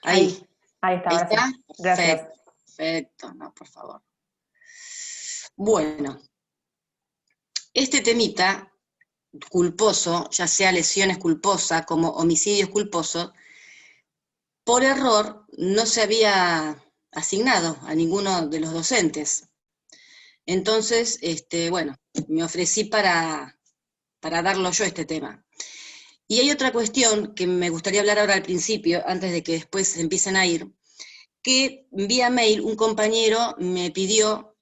Ahí. Ahí está, ¿Ahí ahora está? sí. Gracias. Perfecto, no, por favor. Bueno, este temita culposo, ya sea lesiones culposas como homicidios culposos, por error no se había asignado a ninguno de los docentes. Entonces, bueno, me ofrecí para darlo yo este tema. Y hay otra cuestión que me gustaría hablar ahora al principio, antes de que después empiecen a ir, que vía mail un compañero me pidió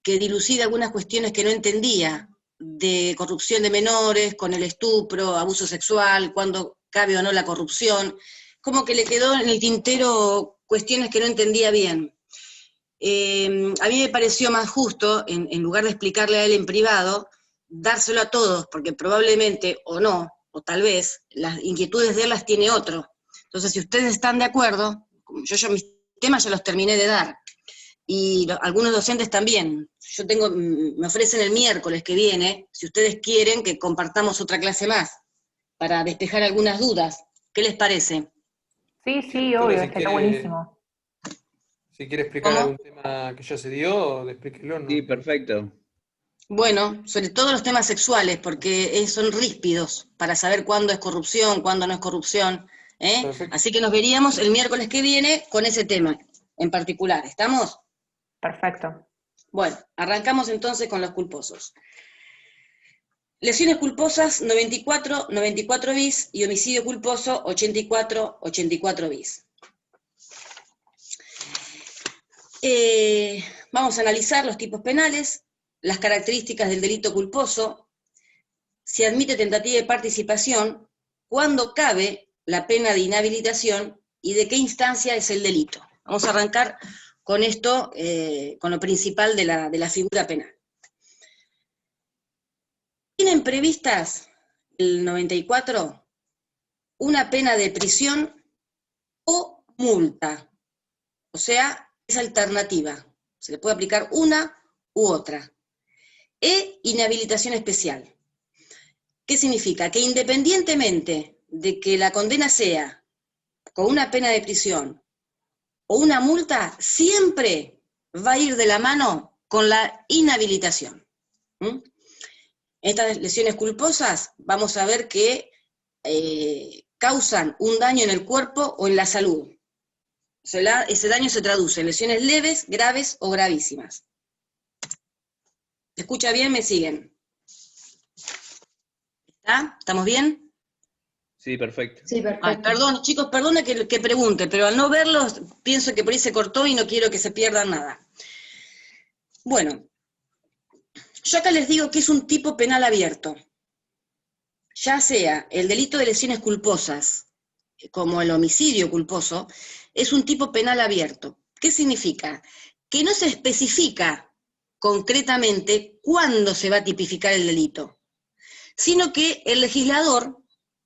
que dilucide algunas cuestiones que no entendía, de corrupción de menores, con el estupro, abuso sexual, cuándo cabe o no la corrupción, como que le quedó en el tintero cuestiones que no entendía bien. A mí me pareció más justo, en lugar de explicarle a él en privado, dárselo a todos, porque probablemente, o no, o tal vez, las inquietudes de él las tiene otro. Entonces, si ustedes están de acuerdo, yo mis temas ya los terminé de dar, y algunos docentes también. Me ofrecen el miércoles que viene, si ustedes quieren, que compartamos otra clase más, para despejar algunas dudas. ¿Qué les parece? Sí, Sí, sí, doctora, obvio, estaría buenísimo. si quiere explicar ¿Cómo? algún tema que ya se dio, explíquelo, Sí, ¿no? perfecto. Bueno, sobre todo los temas sexuales, porque son ríspidos para saber cuándo es corrupción, cuándo no es corrupción. Perfecto. Así que nos veríamos el miércoles que viene con ese tema en particular. ¿Estamos? Perfecto. Bueno, arrancamos entonces con los culposos. Lesiones culposas 94, 94 bis y homicidio culposo 84, 84 bis. Vamos a analizar los tipos penales, las características del delito culposo, si admite tentativa de participación, cuándo cabe la pena de inhabilitación y de qué instancia es el delito. Vamos a arrancar con esto, con lo principal de la figura penal. Tienen previstas el 94 una pena de prisión o multa, o sea, es alternativa, se le puede aplicar una u otra. E inhabilitación especial. ¿Qué significa? Que independientemente de que la condena sea con una pena de prisión o una multa, siempre va a ir de la mano con la inhabilitación. Estas lesiones culposas vamos a ver que causan un daño en el cuerpo o en la salud. Ese daño se traduce en lesiones leves, graves o gravísimas. ¿Se escucha bien? ¿Me siguen? ¿Está? ¿Estamos bien? Sí, perfecto. Sí, perfecto. Ay, perdón, chicos, perdona que pregunte, pero al no verlos pienso que por ahí se cortó y no quiero que se pierda nada. Bueno, yo acá les digo que es un tipo penal abierto. Ya sea el delito de lesiones culposas, como el homicidio culposo, es un tipo penal abierto. ¿Qué significa? Que no se especifica concretamente cuándo se va a tipificar el delito, sino que el legislador,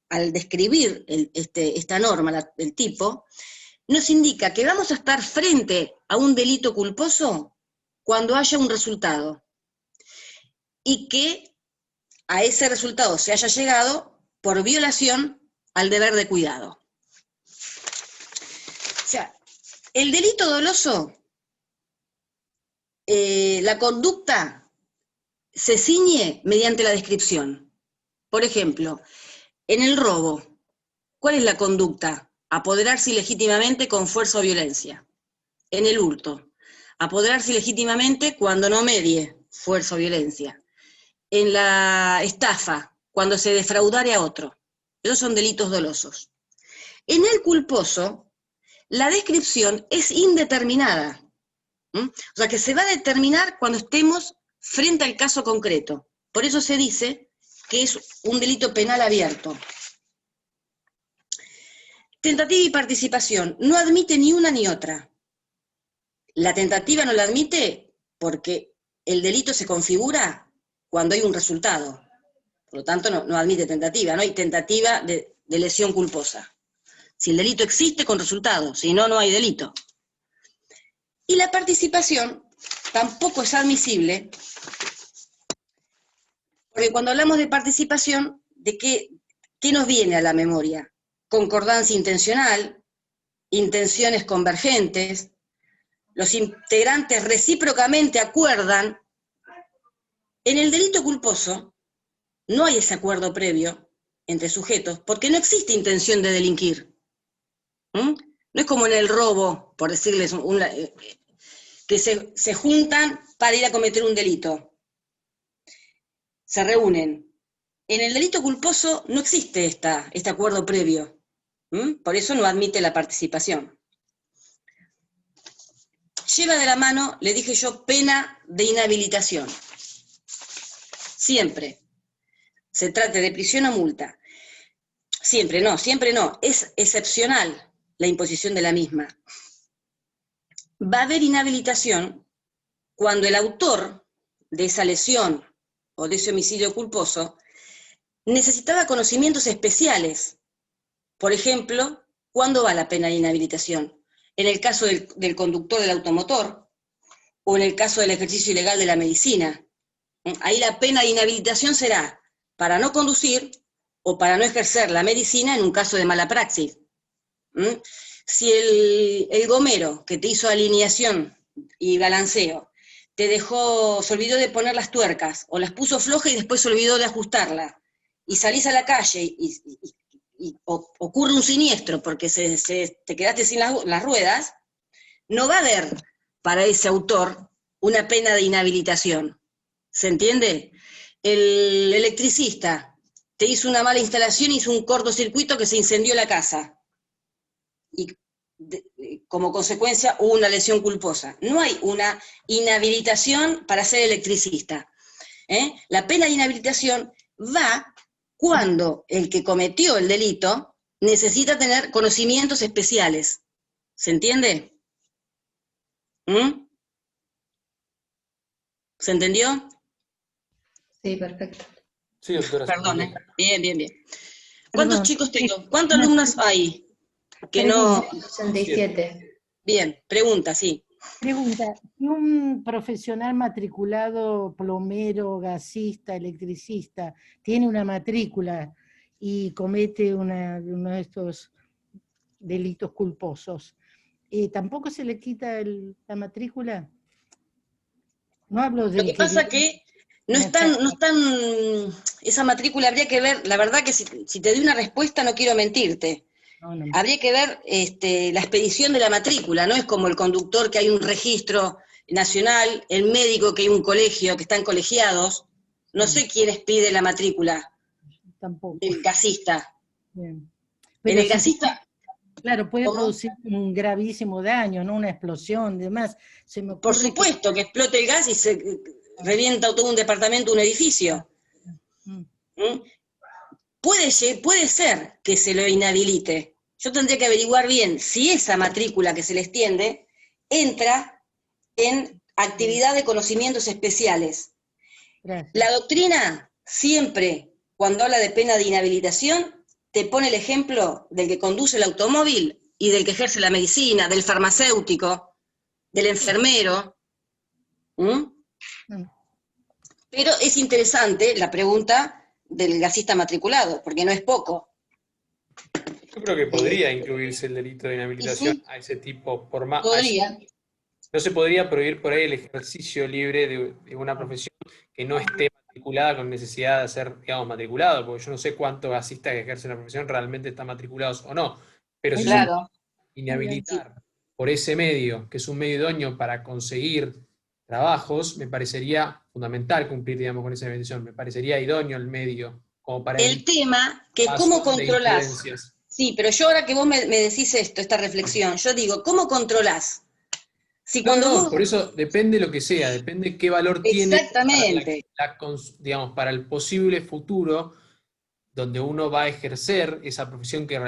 al describir esta norma, el tipo, nos indica que vamos a estar frente a un delito culposo cuando haya un resultado y que a ese resultado se haya llegado por violación al deber de cuidado. O sea, el delito doloso, la conducta se ciñe mediante la descripción. Por ejemplo, en el robo, ¿cuál es la conducta? Apoderarse ilegítimamente con fuerza o violencia. En el hurto, apoderarse ilegítimamente cuando no medie fuerza o violencia. En la estafa, cuando se defraudare a otro. Esos son delitos dolosos. En el culposo, la descripción es indeterminada. O sea, que se va a determinar cuando estemos frente al caso concreto. Por eso se dice que es un delito penal abierto. Tentativa y participación. No admite ni una ni otra. La tentativa no la admite porque el delito se configura cuando hay un resultado. Por lo tanto, no admite tentativa. No hay tentativa de lesión culposa. Si el delito existe, con resultado. Si no, no hay delito. Y la participación tampoco es admisible, porque cuando hablamos de participación, ¿de qué nos viene a la memoria? Concordancia intencional, intenciones convergentes, los integrantes recíprocamente acuerdan. En el delito culposo no hay ese acuerdo previo entre sujetos, porque no existe intención de delinquir. No es como en el robo, por decirles, que se juntan para ir a cometer un delito. Se reúnen. En el delito culposo no existe este acuerdo previo. Por eso no admite la participación. Lleva de la mano, le dije yo, pena de inhabilitación. Siempre. Se trate de prisión o multa. Siempre no. Es excepcional la imposición de la misma. Va a haber inhabilitación cuando el autor de esa lesión o de ese homicidio culposo necesitaba conocimientos especiales. Por ejemplo, ¿cuándo va la pena de inhabilitación? En el caso del conductor del automotor o en el caso del ejercicio ilegal de la medicina. Ahí la pena de inhabilitación será para no conducir o para no ejercer la medicina en un caso de mala praxis. Si el gomero que te hizo alineación y balanceo se olvidó de poner las tuercas, o las puso flojas y después se olvidó de ajustarla, y salís a la calle y ocurre un siniestro porque te quedaste sin las ruedas, no va a haber para ese autor una pena de inhabilitación. ¿Se entiende? El electricista te hizo una mala instalación, hizo un cortocircuito que se incendió la casa. Y como consecuencia hubo una lesión culposa. No hay una inhabilitación para ser electricista. La pena de inhabilitación va cuando el que cometió el delito necesita tener conocimientos especiales. ¿Se entiende? ¿Se entendió? Sí, perfecto. Sí, doctora. Perdón, bien. ¿Cuántos Perdón. chicos tengo? ¿Cuántos alumnos hay? Que Pregunta. no... 67. Bien, pregunta, sí. Pregunta, si un profesional matriculado, plomero, gasista, electricista, tiene una matrícula y comete uno de estos delitos culposos, ¿tampoco se le quita la matrícula? No hablo de... Lo que pasa que no están, esa matrícula habría que ver, la verdad que si te doy una respuesta no quiero mentirte. No. Habría que ver la expedición de la matrícula, no es como el conductor que hay un registro nacional, el médico que hay un colegio, que están colegiados, no sé quién expide la matrícula. Tampoco. El gasista. Bien. En el gasista... Claro, puede ¿Cómo? producir un gravísimo daño, ¿no? Una explosión y demás. Por supuesto que explote el gas y se revienta todo un departamento, un edificio. Puede ser que se lo inhabilite. Yo tendría que averiguar bien si esa matrícula que se le extiende entra en actividad de conocimientos especiales. Gracias. La doctrina siempre, cuando habla de pena de inhabilitación, te pone el ejemplo del que conduce el automóvil y del que ejerce la medicina, del farmacéutico, del enfermero. Pero es interesante la pregunta del gasista matriculado, porque no es poco. Yo creo que podría incluirse el delito de inhabilitación Sí. a ese tipo, por más. Podría. No se podría prohibir por ahí el ejercicio libre de una profesión que no esté matriculada con necesidad de ser, digamos, matriculado, porque yo no sé cuántos gasistas que ejercen la profesión realmente están matriculados o no, pero si Claro. se inhabilitar por ese medio, que es un medio idóneo para conseguir trabajos, me parecería fundamental cumplir, digamos, con esa inhabilitación, me parecería idóneo el medio, como para El tema que cómo controlás. Sí, pero yo ahora que vos me decís esta reflexión, yo digo, ¿cómo controlás? Si cuando vos... Por eso depende lo que sea, depende qué valor tiene Exactamente. digamos, para el posible futuro donde uno va a ejercer esa profesión que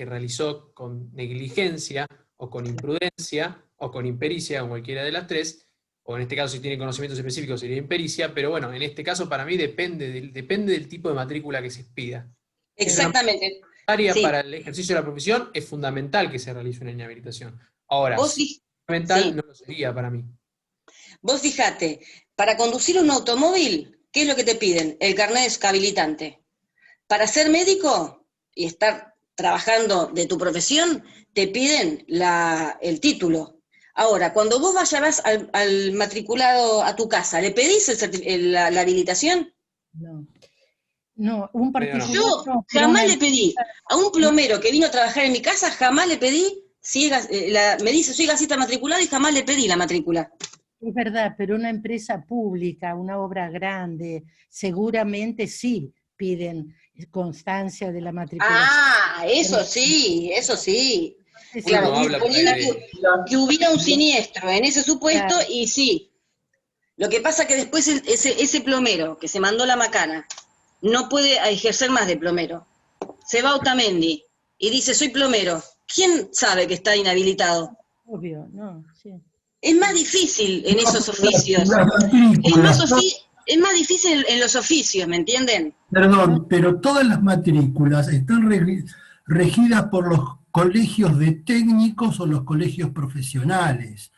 realizó con negligencia o con imprudencia o con impericia, o cualquiera de las tres, o en este caso si tiene conocimientos específicos sería impericia, pero bueno, en este caso para mí depende del tipo de matrícula que se expida. Exactamente. Sí. Para el ejercicio de la profesión es fundamental que se realice una inhabilitación. Ahora, fundamental no lo sería para mí. Vos fijate, para conducir un automóvil, ¿qué es lo que te piden? El carnet habilitante. Para ser médico y estar trabajando de tu profesión, te piden el título. Ahora, cuando vos vas al matriculado a tu casa, ¿le pedís la habilitación? No, no, un Pero no. particular Yo no, pero jamás una le pedí, a un plomero que vino a trabajar en mi casa, jamás le pedí, me dice, soy gasista matriculado y jamás le pedí la matrícula. es verdad, pero una empresa pública, una obra grande, seguramente sí piden constancia de la matriculación. Ah, eso sí, eso sí. Sí, Claro, Uno habla poniendo de- que hubiera un siniestro en ese supuesto, Claro. y sí. Lo que pasa que después ese plomero que se mandó la macana no puede ejercer más de plomero. Se va a Otamendi y dice, soy plomero. ¿Quién sabe que está inhabilitado? Obvio, no, sí. Es más difícil en esos oficios. Las matrículas, Es más difícil en los oficios, ¿me entienden? perdón, pero todas las matrículas están regidas por los colegios de técnicos o los colegios profesionales.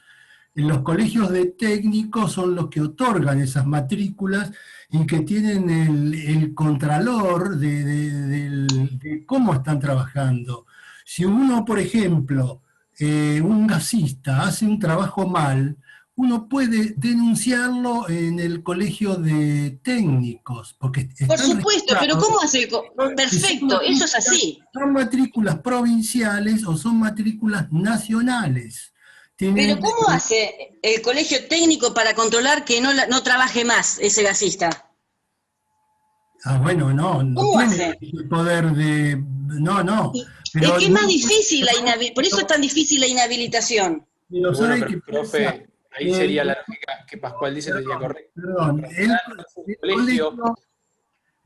En los colegios de técnicos son los que otorgan esas matrículas y que tienen el contralor de cómo están trabajando. Si uno, por ejemplo, un gasista hace un trabajo mal, uno puede denunciarlo en el colegio de técnicos, porque Por están supuesto, pero registrados. ¿cómo hace Perfecto, eso es así. Son matrículas provinciales o son matrículas nacionales. Pero Tienen, ¿cómo hace el colegio técnico para controlar que no trabaje más ese gasista? bueno, no ¿Cómo tiene hace? el poder de... No, Es que es más no, difícil por eso es tan difícil la inhabilitación. pero Bueno, ¿sabe pero qué profe, pasa? ahí sería la lógica que Pascual dice sería correcta. Perdón, el Colegio, colegio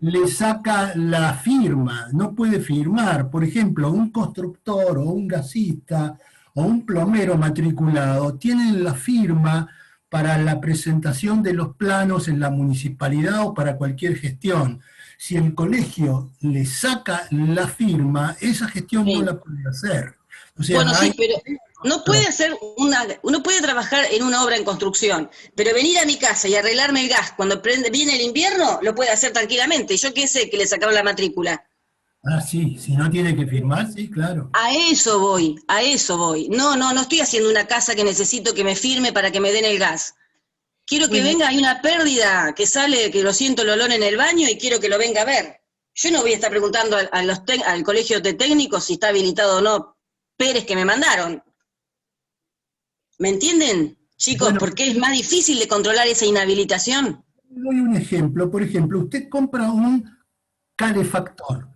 le saca la firma, no puede firmar. Por ejemplo, un constructor o un gasista o un plomero matriculado tienen la firma para la presentación de los planos en la municipalidad o para cualquier gestión. Si el colegio le saca la firma, esa gestión no Sí. la puede hacer. O sea, Bueno, sí, hay... pero no puede hacer uno puede trabajar en una obra en construcción, pero venir a mi casa y arreglarme el gas cuando viene el invierno, lo puede hacer tranquilamente. Yo qué sé que le sacaron la matrícula. Ah, sí, si no tiene que firmar, sí, claro. A eso voy, a eso voy. No estoy haciendo una casa que necesito que me firme para que me den el gas. Quiero que Bueno. venga, hay una pérdida que sale, que lo siento el olor en el baño y quiero que lo venga a ver. Yo no voy a estar preguntando al colegio de técnicos si está habilitado o no Pérez que me mandaron. ¿Me entienden, chicos? Bueno. Porque es más difícil de controlar esa inhabilitación. Le doy un ejemplo. Por ejemplo, usted compra un calefactor.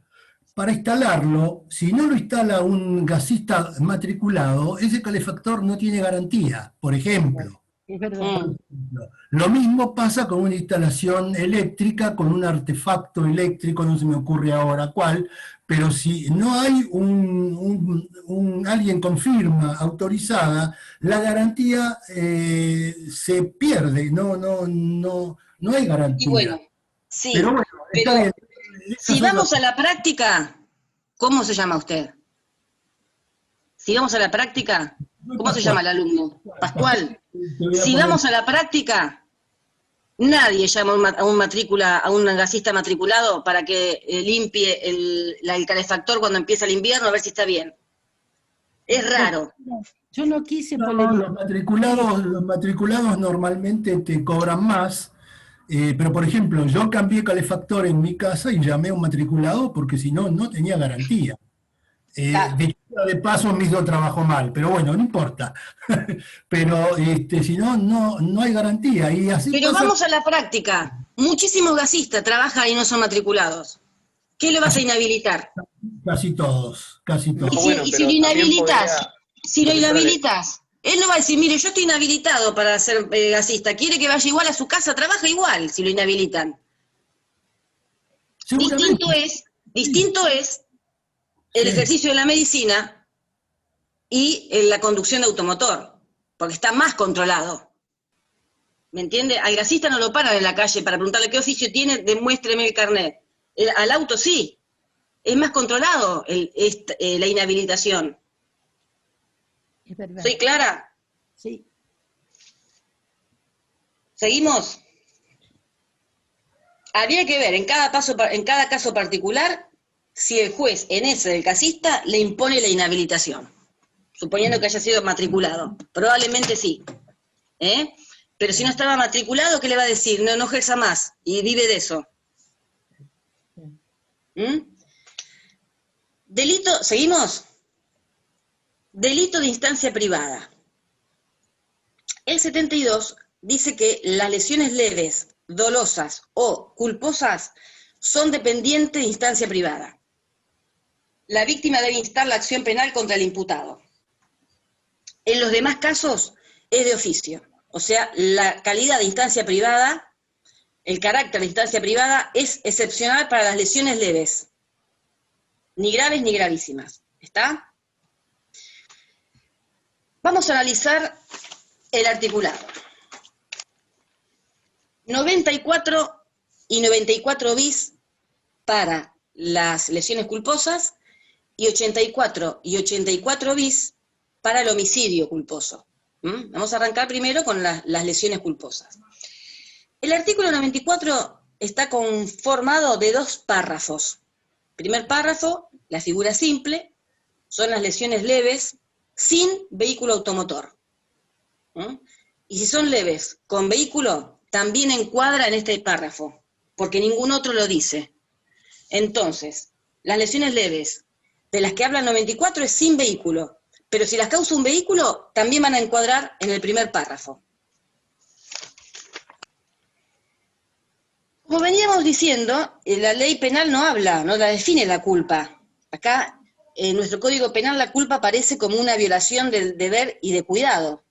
Para instalarlo, si no lo instala un gasista matriculado, ese calefactor no tiene garantía, por ejemplo. Es verdad. Lo mismo pasa con una instalación eléctrica, con un artefacto eléctrico, no se me ocurre ahora cuál, pero si no hay alguien con firma autorizada, la garantía se pierde, no hay garantía. Y bueno, sí, Pero bueno, está pero bien. si vamos a la práctica, ¿cómo se llama usted? Si vamos a la práctica, ¿cómo se llama el alumno? Pascual. Si vamos a la práctica, nadie llama a un gasista matriculado para que limpie el calefactor cuando empieza el invierno a ver si está bien. Es raro. Yo no quise No, polemizar. los matriculados normalmente te cobran más, pero por ejemplo, yo cambié calefactor en mi casa y llamé a un matriculado porque si no, no tenía garantía. Claro. De paso me hizo trabajo mal, pero bueno, no importa. Pero si no, no hay garantía. Y así Pero pasa. vamos a la práctica. Muchísimos gasistas trabajan y no son matriculados. ¿Qué le vas a inhabilitar? Casi todos, casi No, todos. bueno, Y si pero lo también inhabilitas, podría- si lo profesora, inhabilitas, él no va a decir, mire, yo estoy inhabilitado para ser gasista, quiere que vaya igual a su casa, trabaja igual si lo inhabilitan. Seguramente. Distinto es el Sí. ejercicio de la medicina y la conducción de automotor, porque está más controlado. ¿Me entiende? Al gasista no lo paran en la calle para preguntarle qué oficio tiene, demuéstreme el carnet. Al auto sí. Es más controlado la inhabilitación. Es verdad. ¿Soy clara? Sí. ¿Seguimos? Habría que ver en cada caso particular si el juez en ese del casista le impone la inhabilitación, suponiendo que haya sido matriculado. Probablemente sí. Pero si no estaba matriculado, ¿qué le va a decir? No ejerza más y vive de eso. Delito, ¿seguimos? Delito de instancia privada. El 72 dice que las lesiones leves, dolosas o culposas son dependientes de instancia privada. La víctima debe instar la acción penal contra el imputado. En los demás casos es de oficio. O sea, la calidad de instancia privada, el carácter de instancia privada es excepcional para las lesiones leves. Ni graves ni gravísimas. ¿Está? Vamos a analizar el articulado. 94 y 94 bis para las lesiones culposas y 84 y 84 bis para el homicidio culposo. Vamos a arrancar primero con las lesiones culposas. El artículo 94 está conformado de 2 párrafos. Primer párrafo, la figura simple, son las lesiones leves sin vehículo automotor. Y si son leves con vehículo, también encuadra en este párrafo, porque ningún otro lo dice. Entonces, las lesiones leves de las que habla el 94 es sin vehículo, pero si las causa un vehículo, también van a encuadrar en el primer párrafo. Como veníamos diciendo, la ley penal no habla, no la define la culpa. Acá, en nuestro Código Penal, la culpa aparece como una violación del deber y de cuidado.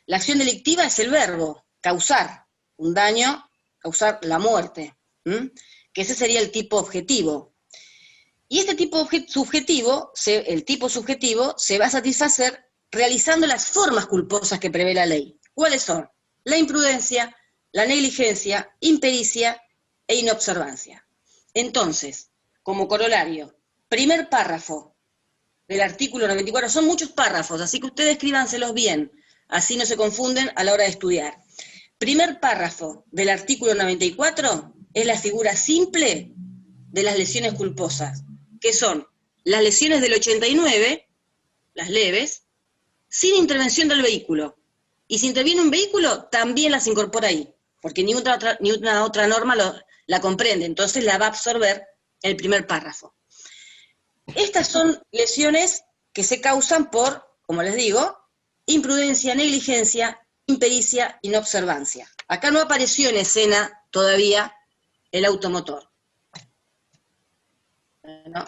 La acción delictiva es el verbo, causar un daño, causar la muerte, que ese sería el tipo objetivo. Y este tipo subjetivo, el tipo subjetivo, se va a satisfacer realizando las formas culposas que prevé la ley. ¿Cuáles son? La imprudencia, la negligencia, impericia e inobservancia. Entonces, como corolario, primer párrafo del artículo 94, son muchos párrafos, así que ustedes escríbanselos bien, así no se confunden a la hora de estudiar. Primer párrafo del artículo 94 es la figura simple de las lesiones culposas, que son las lesiones del 89, las leves, sin intervención del vehículo. Y si interviene un vehículo, también las incorpora ahí, porque ni una otra norma la comprende, entonces la va a absorber el primer párrafo. Estas son lesiones que se causan por, como les digo, imprudencia, negligencia, impericia, inobservancia. Acá no apareció en escena todavía el automotor. No.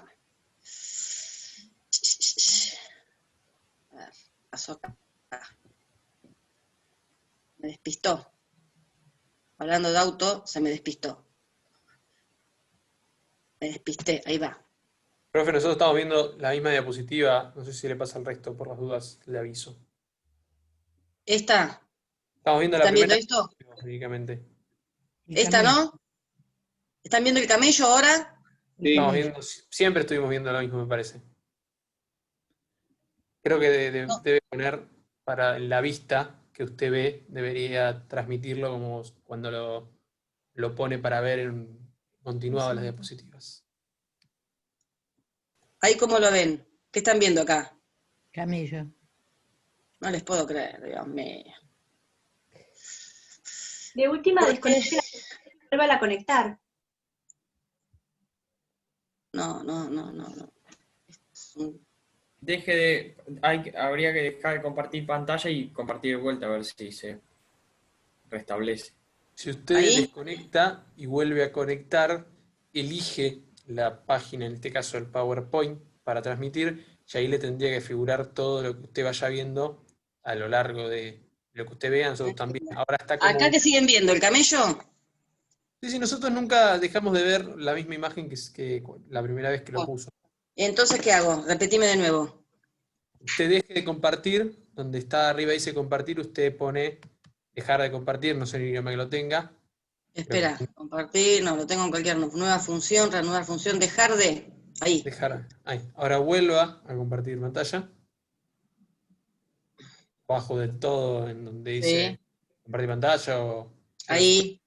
A ver, pasó acá. Me despistó. Hablando de auto, se me despistó. Me despisté, ahí va. Profe, nosotros estamos viendo la misma diapositiva, no sé si le pasa al resto, por las dudas le aviso. ¿Esta? Estamos viendo la ¿Están viendo primera esto? únicamente. ¿Esta no? ¿Están viendo el camello ahora? Sí. Estamos viendo, siempre estuvimos viendo lo mismo, me parece. Creo que No. debe poner para la vista que usted ve, debería transmitirlo como cuando lo pone para ver en continuado las diapositivas. Ahí como lo ven. ¿Qué están viendo acá? Camello. No les puedo creer, Dios mío. De última, ¿Por desconecte, vuelva a conectar. No. Es un- Habría que dejar de compartir pantalla y compartir de vuelta a ver si se restablece. Si usted ¿Ahí? desconecta y vuelve a conectar, elige la página, en este caso el PowerPoint, para transmitir, y ahí le tendría que figurar todo lo que usted vaya viendo a lo largo de lo que usted vea. Nosotros también. Ahora está como... ¿Acá qué siguen viendo? ¿El camello? Sí, nosotros nunca dejamos de ver la misma imagen que la primera vez que lo Oh. puso. Entonces, ¿qué hago? Repetime de nuevo. Usted deje de compartir, donde está arriba dice compartir, usted pone dejar de compartir, no sé el idioma que lo tenga. Espera, compartir, no, lo tengo en cualquier nueva función, reanudar función, dejar de... Ahí. Dejar, ahí. Ahora vuelva a compartir pantalla. Abajo del todo, en donde dice Sí. compartir pantalla o... Ahí.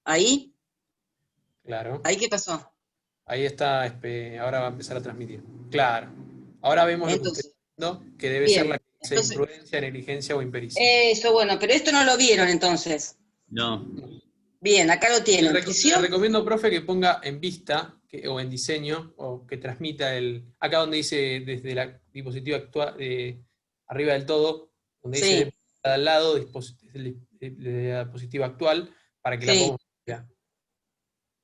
Ahí. Claro. ¿Ahí qué pasó? Ahí está, ahora va a empezar a transmitir. Claro. Ahora vemos lo que usted Entonces, está diciendo, que debe ser bien. la clase de imprudencia, negligencia o impericia. Eso, bueno, pero esto no lo vieron entonces. No. Bien, acá lo Le tienen. le Prisión. recomiendo, profe, que ponga en vista o en diseño, o que transmita acá donde dice desde la diapositiva arriba del todo, donde Sí. dice al lado, desde la diapositiva actual, para que la Sí. podamos ver.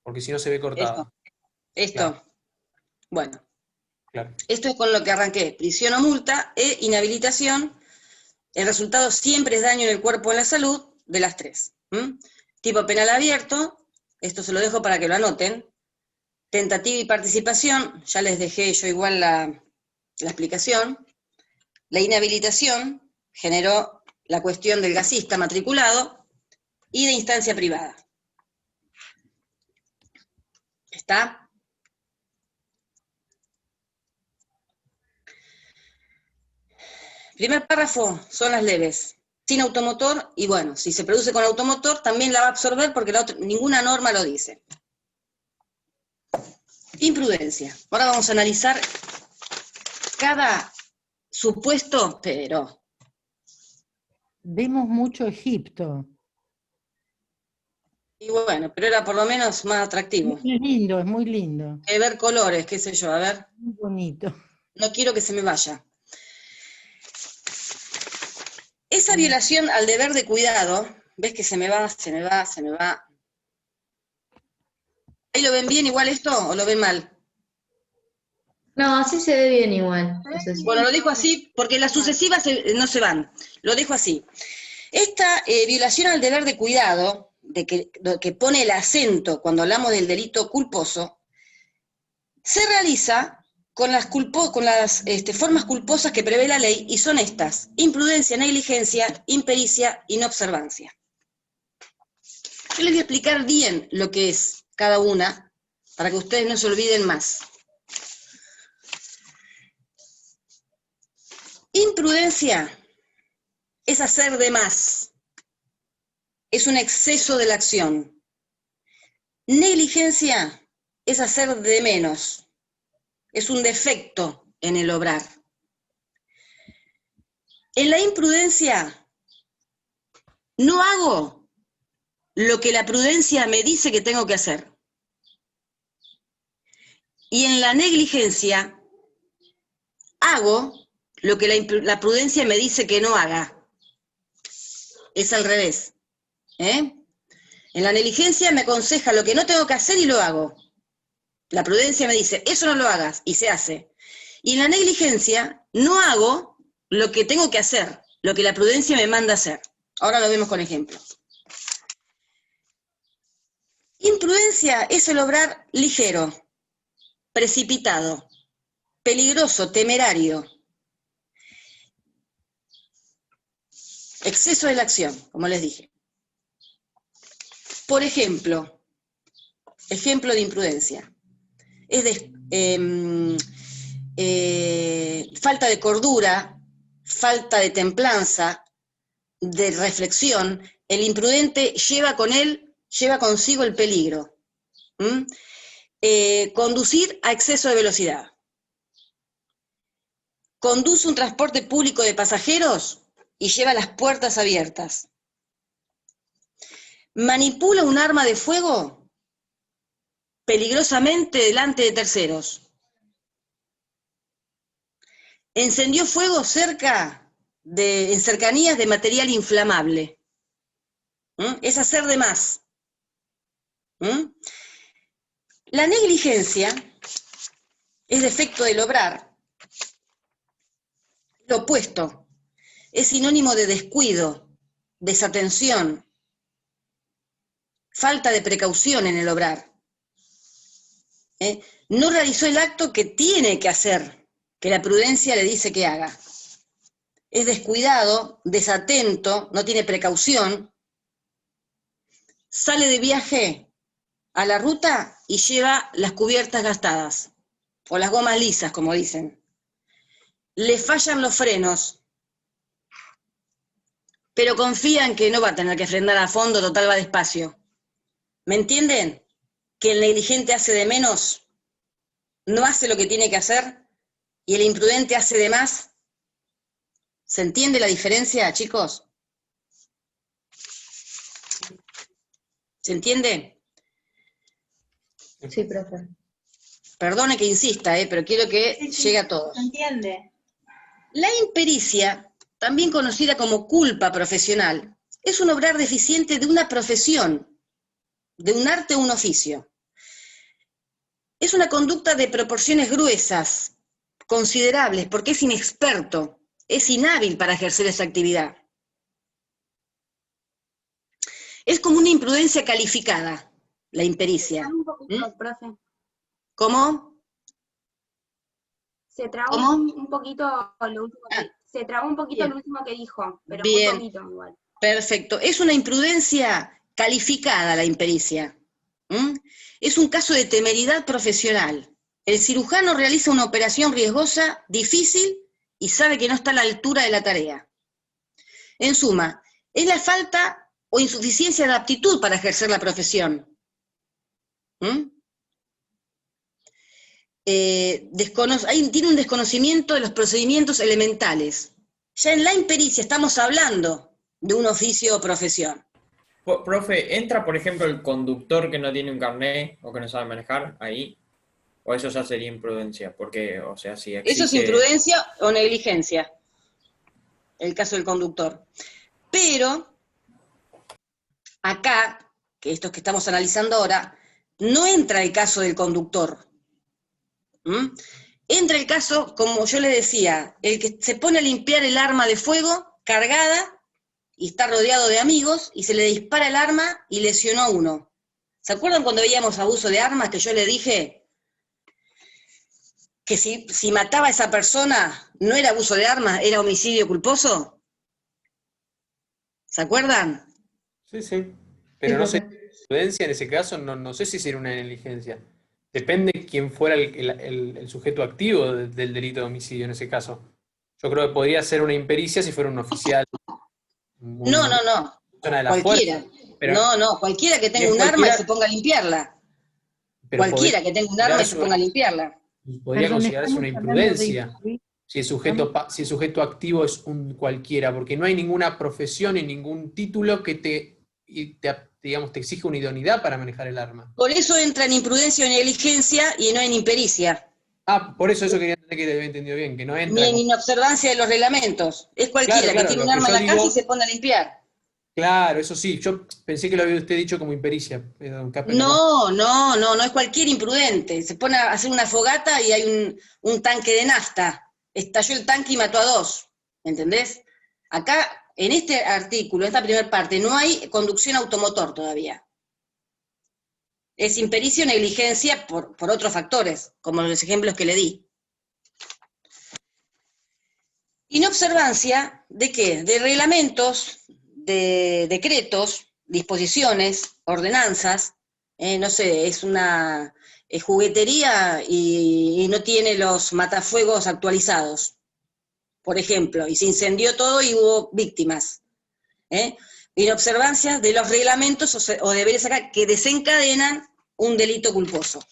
Porque si no se ve cortada. Esto. Claro. Bueno, Claro. esto es con lo que arranqué. Prisión o multa e inhabilitación. El resultado siempre es daño en el cuerpo o en la salud, de las tres. Tipo penal abierto, esto se lo dejo para que lo anoten. Tentativa y participación, ya les dejé yo igual la explicación. La inhabilitación generó la cuestión del gasista matriculado y de instancia privada. ¿Está? Primer párrafo son las leves. Sin automotor, y bueno, si se produce con automotor, también la va a absorber porque ninguna norma lo dice. Imprudencia. Ahora vamos a analizar cada supuesto, pero... Vemos mucho Egipto. Y bueno, pero era por lo menos más atractivo. Es lindo, es muy lindo. Que ver colores, qué sé yo, a ver. Muy bonito. No quiero que se me vaya. Esa violación al deber de cuidado, ves que se me va, se me va, se me va. ¿Ahí lo ven bien igual esto o lo ven mal? No, así se ve bien igual. Entonces, Bueno, lo dejo así porque las sucesivas no se van. Lo dejo así. Esta violación al deber de cuidado, que pone el acento cuando hablamos del delito culposo, se realiza con las formas culposas que prevé la ley, y son estas: imprudencia, negligencia, impericia, inobservancia. Yo les voy a explicar bien lo que es cada una, para que ustedes no se olviden más. Imprudencia es hacer de más, es un exceso de la acción. Negligencia es hacer de menos, es un defecto en el obrar. En la imprudencia no hago lo que la prudencia me dice que tengo que hacer. Y en la negligencia hago lo que la prudencia me dice que no haga. Es al revés. En la negligencia me aconseja lo que no tengo que hacer y lo hago. La prudencia me dice, eso no lo hagas, y se hace. Y en la negligencia no hago lo que tengo que hacer, lo que la prudencia me manda hacer. Ahora lo vemos con ejemplos. Imprudencia es el obrar ligero, precipitado, peligroso, temerario. Exceso de la acción, como les dije. Por ejemplo, ejemplo de imprudencia. Es falta de cordura, falta de templanza, de reflexión. El imprudente lleva consigo el peligro. Conducir a exceso de velocidad. Conduce un transporte público de pasajeros y lleva las puertas abiertas. Manipula un arma de fuego peligrosamente delante de terceros. Encendió fuego en cercanías de material inflamable. Es hacer de más. La negligencia es defecto del obrar. Lo opuesto. Es sinónimo de descuido, desatención, falta de precaución en el obrar. No realizó el acto que tiene que hacer, que la prudencia le dice que haga. Es descuidado, desatento, no tiene precaución, sale de viaje a la ruta y lleva las cubiertas gastadas, o las gomas lisas, como dicen. Le fallan los frenos, pero confía en que no va a tener que frenar a fondo, total va despacio. ¿Me entienden? que el negligente hace de menos, no hace lo que tiene que hacer, y el imprudente hace de más? ¿Se entiende la diferencia, chicos? ¿Se entiende? Sí, profe. Perdone que insista, pero quiero que llegue a todos. ¿Se entiende? La impericia, también conocida como culpa profesional, es un obrar deficiente de una profesión, de un arte o un oficio. Es una conducta de proporciones gruesas, considerables, porque es inexperto, es inhábil para ejercer esa actividad. Es como una imprudencia calificada, la impericia. Un poquito, profe. ¿Cómo? Se trabó ¿Cómo? un poquito lo último que, se trabó un poquito Bien. lo último que dijo, pero Bien. muy poquito igual. Perfecto. Es una imprudencia calificada la impericia. ¿Mm? Es un caso de temeridad profesional. El cirujano realiza una operación riesgosa, difícil, y sabe que no está a la altura de la tarea. En suma, es la falta o insuficiencia de aptitud para ejercer la profesión. ¿Mm? Tiene un desconocimiento de los procedimientos elementales. Ya en la impericia estamos hablando de un oficio o profesión. Profe, ¿entra, por ejemplo, el conductor que no tiene un carnet o que no sabe manejar ahí? ¿O eso ya sería imprudencia? Porque, o sea, si existe... Eso es imprudencia o negligencia, el caso del conductor. Pero, acá, que estos que estamos analizando ahora, no entra el caso del conductor. ¿Mm? Entra el caso, como yo le decía, el que se pone a limpiar el arma de fuego, cargada, y está rodeado de amigos, y se le dispara el arma y lesionó a uno. ¿Se acuerdan cuando veíamos abuso de armas que yo le dije que si mataba a esa persona no era abuso de armas, era homicidio culposo? ¿Se acuerdan? Sí, sí. Pero no sé, profe. imprudencia en ese caso, no sé si sería una negligencia. Depende quién fuera el sujeto activo del delito de homicidio en ese caso. Yo creo que podría ser una impericia si fuera un oficial. No. Persona de la Cualquiera. fuerza, pero No, cualquiera que tenga es un arma y cualquiera- se ponga a limpiarla. pero Cualquiera que tenga un arma y se ponga a limpiarla. podría Perdón, considerarse una estamos hablando de imprudencia instruir. si el sujeto activo es un cualquiera, porque no hay ninguna profesión y ningún título que digamos, te exige una idoneidad para manejar el arma. Por eso entra en imprudencia o negligencia y no en impericia, Ah, por eso quería entender que te había entendido bien, que no ni entra en inobservancia de los reglamentos. Es cualquiera Claro, que tiene lo un que arma en yo la casa digo- y se pone a limpiar. Claro, eso sí, yo pensé que lo había usted dicho como impericia. Don Capel, No es cualquier imprudente. Se pone a hacer una fogata y hay un tanque de nafta. Estalló el tanque y mató a 2. ¿Entendés? Acá, en este artículo, en esta primera parte, no hay conducción automotor todavía. Es impericia o negligencia por otros factores, como los ejemplos que le di. Inobservancia, ¿de qué? De reglamentos, de decretos, disposiciones, ordenanzas, no sé, es una juguetería y no tiene los matafuegos actualizados, por ejemplo, y se incendió todo y hubo víctimas. Inobservancia de los reglamentos o deberes acá que desencadenan un delito culposo.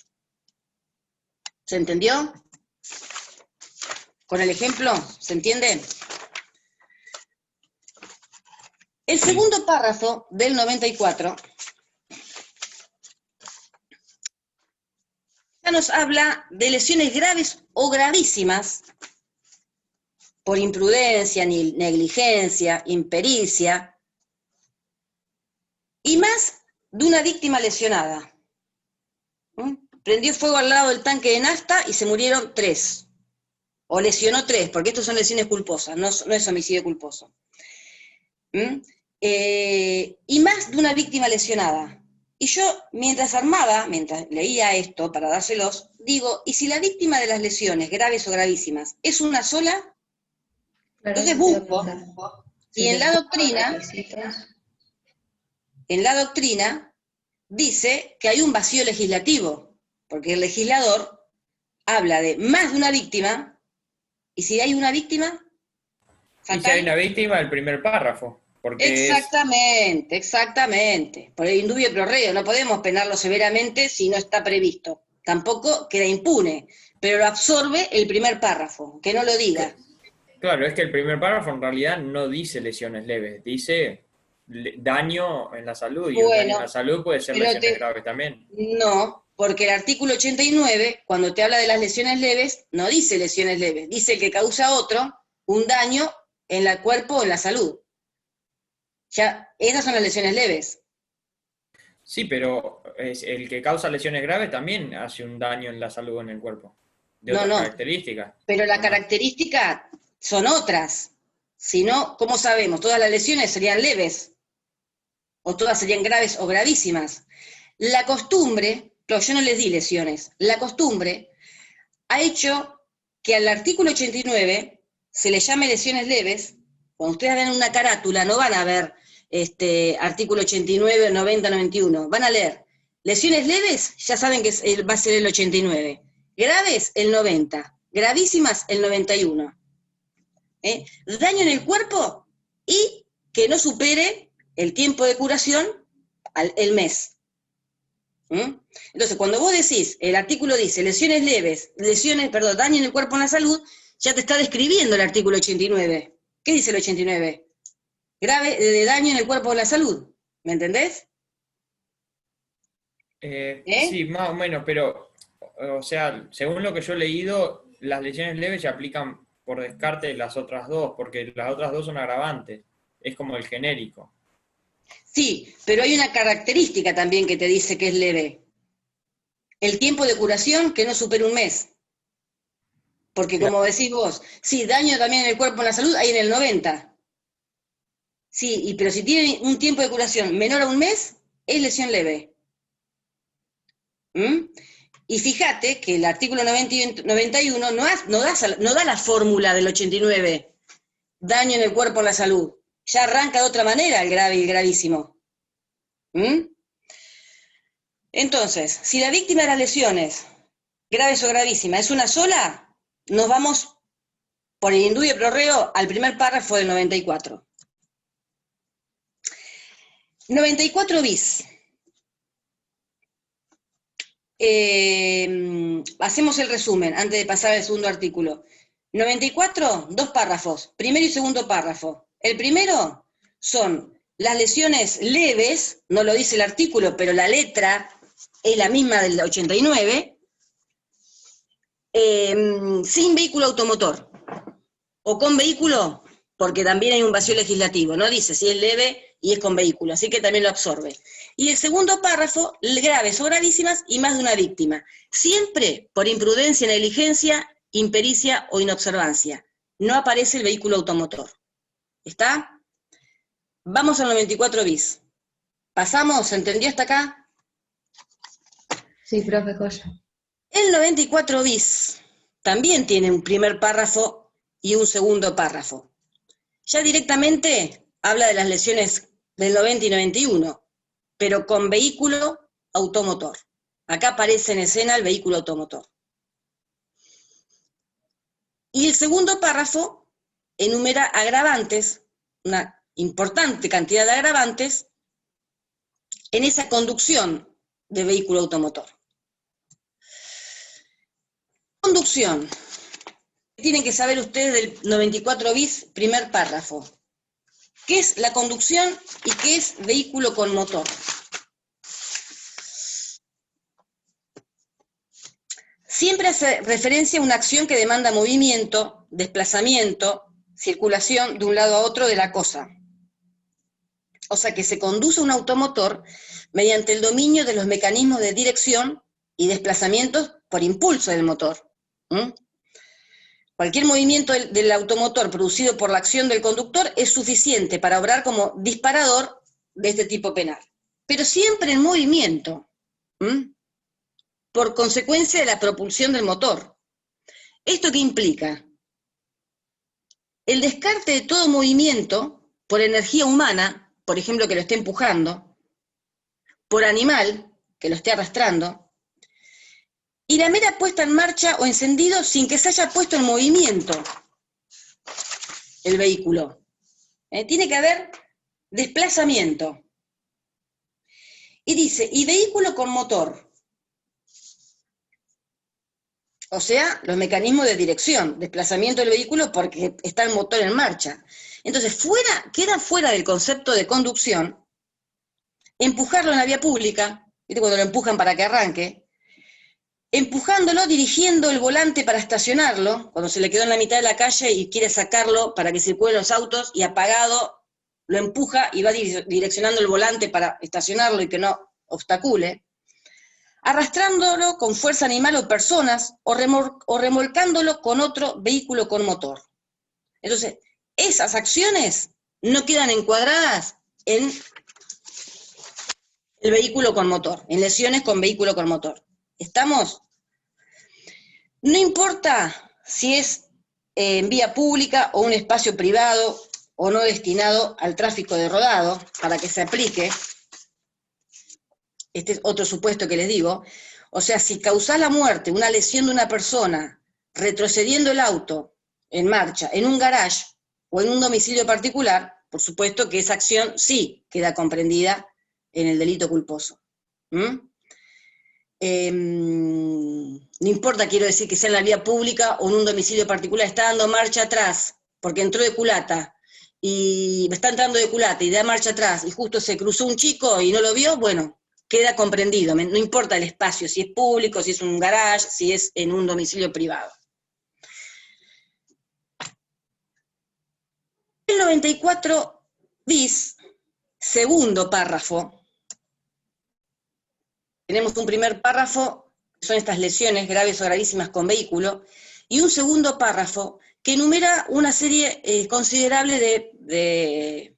¿Se entendió? ¿Con el ejemplo? ¿Se entiende? El segundo párrafo del 94 ya nos habla de lesiones graves o gravísimas por imprudencia, negligencia, impericia, y más de una víctima lesionada. Prendió fuego al lado del tanque de nafta y se murieron 3. O lesionó 3, porque estos son lesiones culposas, no es homicidio culposo. Y más de una víctima lesionada. Y yo, mientras leía esto para dárselos, digo, ¿y si la víctima de las lesiones, graves o gravísimas, es una sola? Claro, Entonces eso te iba a busco, preguntar. y Si en te la faltan doctrina, requisitos. dice que hay un vacío legislativo, porque el legislador habla de más de una víctima, y si hay una víctima, Y si hay una víctima, el primer párrafo. Porque Exactamente, exactamente. Por el indubio pro reo, no podemos penarlo severamente si no está previsto. Tampoco queda impune, pero lo absorbe el primer párrafo, que no lo diga. claro, es que el primer párrafo en realidad no dice lesiones leves, dice daño en la salud, y el daño Bueno, en la salud puede ser pero lesiones graves también. No, porque el artículo 89, cuando te habla de las lesiones leves, no dice lesiones leves, dice que causa a otro un daño en el cuerpo o en la salud. Ya, esas son las lesiones leves. Sí, pero el que causa lesiones graves también hace un daño en la salud o en el cuerpo, de No, otras no, características. pero la ¿o no? característica son otras. Si no, ¿cómo sabemos? Todas las lesiones serían leves, o todas serían graves o gravísimas. La costumbre, pero yo no les di lesiones, la costumbre ha hecho que al artículo 89 se le llame lesiones leves. Cuando ustedes ven una carátula no van a ver artículo 89, 90, 91, van a leer lesiones leves, ya saben que va a ser el 89, graves el 90, gravísimas el 91. Daño en el cuerpo y que no supere el tiempo de curación el mes. Entonces, cuando vos decís, el artículo dice lesiones leves, daño en el cuerpo o en la salud, ya te está describiendo el artículo 89. ¿Qué dice el 89? Grave de daño en el cuerpo o en la salud. ¿Me entendés? Sí, más o menos, pero, o sea, según lo que yo he leído, las lesiones leves se aplican por descarte las otras dos, porque las otras dos son agravantes. Es como el genérico. Sí, pero hay una característica también que te dice que es leve. El tiempo de curación que no supere un mes. Porque como decís vos, sí, daño también en el cuerpo o en la salud hay en el 90. Sí, pero si tiene un tiempo de curación menor a un mes, es lesión leve. Y fíjate que el artículo 90 y 91 no da la fórmula del 89, daño en el cuerpo o en la salud. Ya arranca de otra manera el grave y el gravísimo. Entonces, si la víctima de las lesiones, graves o gravísimas, es una sola, nos vamos por el indubio pro reo al primer párrafo del 94. 94 bis. Hacemos el resumen antes de pasar al segundo artículo. 94, dos párrafos, primero y segundo párrafo. El primero son las lesiones leves, no lo dice el artículo, pero la letra es la misma del 89, sin vehículo automotor, o con vehículo, porque también hay un vacío legislativo, no dice si es leve y es con vehículo, así que también lo absorbe. Y el segundo párrafo, graves o gravísimas y más de una víctima, siempre por imprudencia, negligencia, impericia o inobservancia. No aparece el vehículo automotor. ¿Está? Vamos al 94 bis. ¿Pasamos? ¿Se entendió hasta acá? Sí, profe, joya. El 94 bis también tiene un primer párrafo y un segundo párrafo. Ya directamente habla de las lesiones del 90 y 91, pero con vehículo automotor. Acá aparece en escena el vehículo automotor. Y el segundo párrafo enumera agravantes, una importante cantidad de agravantes, en esa conducción de vehículo automotor. Conducción. Tienen que saber ustedes del 94 bis, primer párrafo. ¿Qué es la conducción y qué es vehículo con motor? Siempre hace referencia a una acción que demanda movimiento, desplazamiento, circulación de un lado a otro de la cosa. O sea que se conduce un automotor mediante el dominio de los mecanismos de dirección y desplazamientos por impulso del motor. Cualquier movimiento del automotor producido por la acción del conductor es suficiente para obrar como disparador de este tipo penal. Pero siempre en movimiento, por consecuencia de la propulsión del motor. ¿Esto qué implica? El descarte de todo movimiento por energía humana, por ejemplo que lo esté empujando, por animal que lo esté arrastrando, y la mera puesta en marcha o encendido sin que se haya puesto en movimiento el vehículo. Tiene que haber desplazamiento. Y dice, y vehículo con motor. O sea, los mecanismos de dirección, desplazamiento del vehículo porque está el motor en marcha. Entonces, queda fuera del concepto de conducción, empujarlo en la vía pública, ¿viste? Cuando lo empujan para que arranque, empujándolo, dirigiendo el volante para estacionarlo, cuando se le quedó en la mitad de la calle y quiere sacarlo para que circulen los autos, y apagado, lo empuja y va direccionando el volante para estacionarlo y que no obstacule, arrastrándolo con fuerza animal o personas, o remolcándolo con otro vehículo con motor. Entonces, esas acciones no quedan encuadradas en el vehículo con motor, en lesiones con vehículo con motor. ¿Estamos? No importa si es en vía pública o un espacio privado o no destinado al tráfico de rodado, para que se aplique. Este es otro supuesto que les digo. O sea, si causás la muerte, una lesión de una persona, retrocediendo el auto en marcha, en un garage o en un domicilio particular, por supuesto que esa acción sí queda comprendida en el delito culposo. No importa, quiero decir, que sea en la vía pública o en un domicilio particular, está dando marcha atrás, porque entró de culata, y está entrando de culata y da marcha atrás, y justo se cruzó un chico y no lo vio, bueno, queda comprendido, no importa el espacio, si es público, si es un garage, si es en un domicilio privado. El 94 bis, segundo párrafo, tenemos un primer párrafo, que son estas lesiones graves o gravísimas con vehículo, y un segundo párrafo que enumera una serie considerable de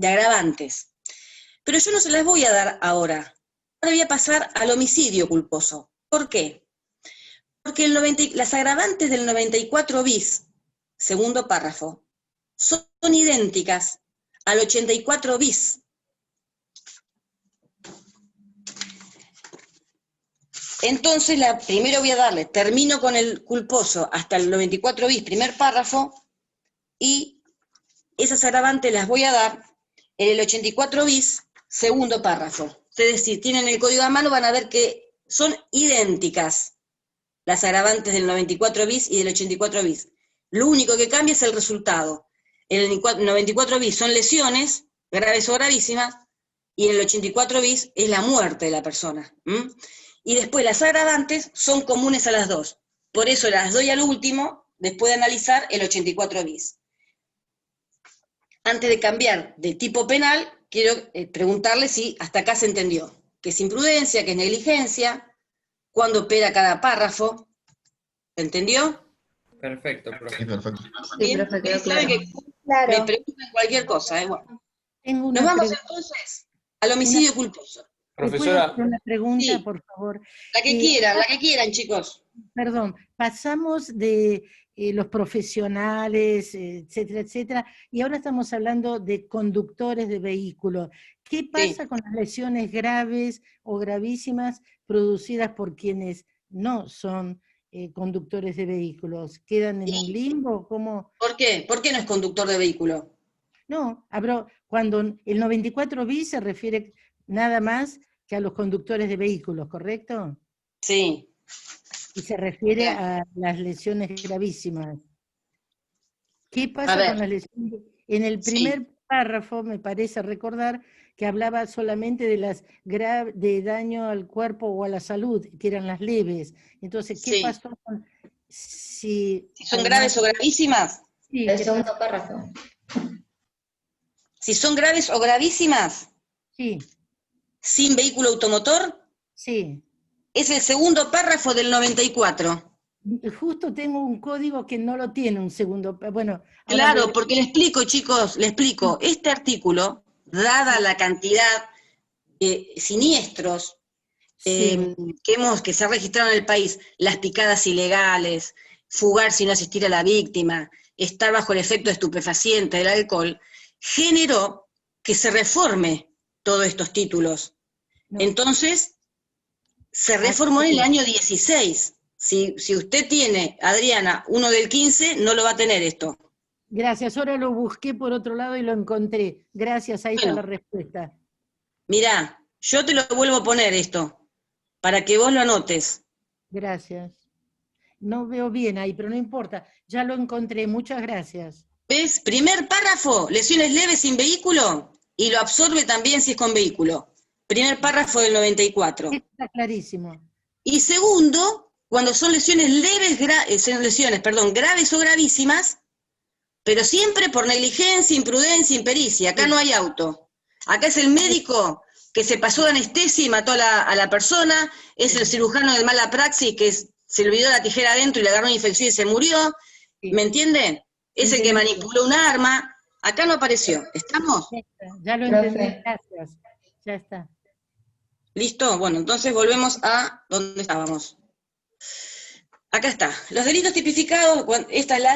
agravantes. Pero yo no se las voy a dar ahora. Ahora voy a pasar al homicidio culposo. ¿Por qué? Porque las agravantes del 94 bis, segundo párrafo, son idénticas al 84 bis. Entonces, primero voy a darle, termino con el culposo hasta el 94 bis, primer párrafo, y esas agravantes las voy a dar en el 84 bis, segundo párrafo. Ustedes, si tienen el código a mano, van a ver que son idénticas las agravantes del 94 bis y del 84 bis. Lo único que cambia es el resultado. En el 94 bis son lesiones, graves o gravísimas, y en el 84 bis es la muerte de la persona. Y después las agravantes son comunes a las dos. Por eso las doy al último, después de analizar el 84 bis. Antes de cambiar de tipo penal, quiero preguntarle si hasta acá se entendió. ¿Qué es imprudencia? ¿Qué es negligencia? ¿Cuándo opera cada párrafo? ¿Se entendió? Perfecto, profe. Sí, perfecto. Sí, profe, quedó Saben claro. que me preguntan cualquier cosa. Bueno. Tengo Nos una vamos pregunta. entonces al homicidio culposo. ¿Me puede Profesora, hacer una pregunta, Sí. por favor? La que quieran, chicos. Perdón, pasamos de los profesionales, etcétera, etcétera, y ahora estamos hablando de conductores de vehículos. ¿Qué pasa con las lesiones graves o gravísimas producidas por quienes no son conductores de vehículos? ¿Quedan en un limbo? ¿Cómo? ¿Por qué? ¿Por qué no es conductor de vehículo? No, cuando el 94 bis se refiere nada más que a los conductores de vehículos, ¿correcto? Sí. Y se refiere a las lesiones gravísimas. ¿Qué A pasa ver. con las lesiones? En el primer párrafo, me parece recordar, que hablaba solamente de las de daño al cuerpo o a la salud, que eran las leves. Entonces, ¿qué Sí. pasó con si ¿Son graves o gravísimas? Sí, El ¿qué segundo pasó? párrafo. Si son graves o gravísimas, Sí, sin vehículo automotor, sí. es el segundo párrafo del 94. Justo tengo un código que no lo tiene un segundo. Bueno, ahora Claro, porque le explico, chicos, le explico. Este artículo, dada la cantidad de siniestros sí, que se han registrado en el país, las picadas ilegales, fugar sin asistir a la víctima, estar bajo el efecto de estupefaciente del alcohol, generó que se reforme todos estos títulos. no. Entonces, se reformó en el año 16. Si usted tiene, Adriana, uno del 15, no lo va a tener esto. Gracias, ahora lo busqué por otro lado y lo encontré. Gracias, ahí está Bueno. la respuesta. Mirá, yo te lo vuelvo a poner esto, para que vos lo anotes. Gracias. No veo bien ahí, pero no importa. Ya lo encontré, muchas gracias. ¿Ves? Primer párrafo, lesiones leves sin vehículo, y lo absorbe también si es con vehículo. Primer párrafo del 94. Está clarísimo. Y segundo, cuando son lesiones leves, graves o gravísimas, pero siempre por negligencia, imprudencia, impericia. Acá no hay auto. Acá es el médico que se pasó de anestesia y mató a la persona, es el cirujano de mala praxis que se le olvidó la tijera adentro y le agarró una infección y se murió. ¿Me entiende? Es el que manipuló un arma. Acá no apareció. ¿Estamos? Ya lo Profe. entendí, gracias. Ya está. ¿Listo? Bueno, entonces volvemos a donde estábamos. Acá está. Los delitos tipificados, esta es la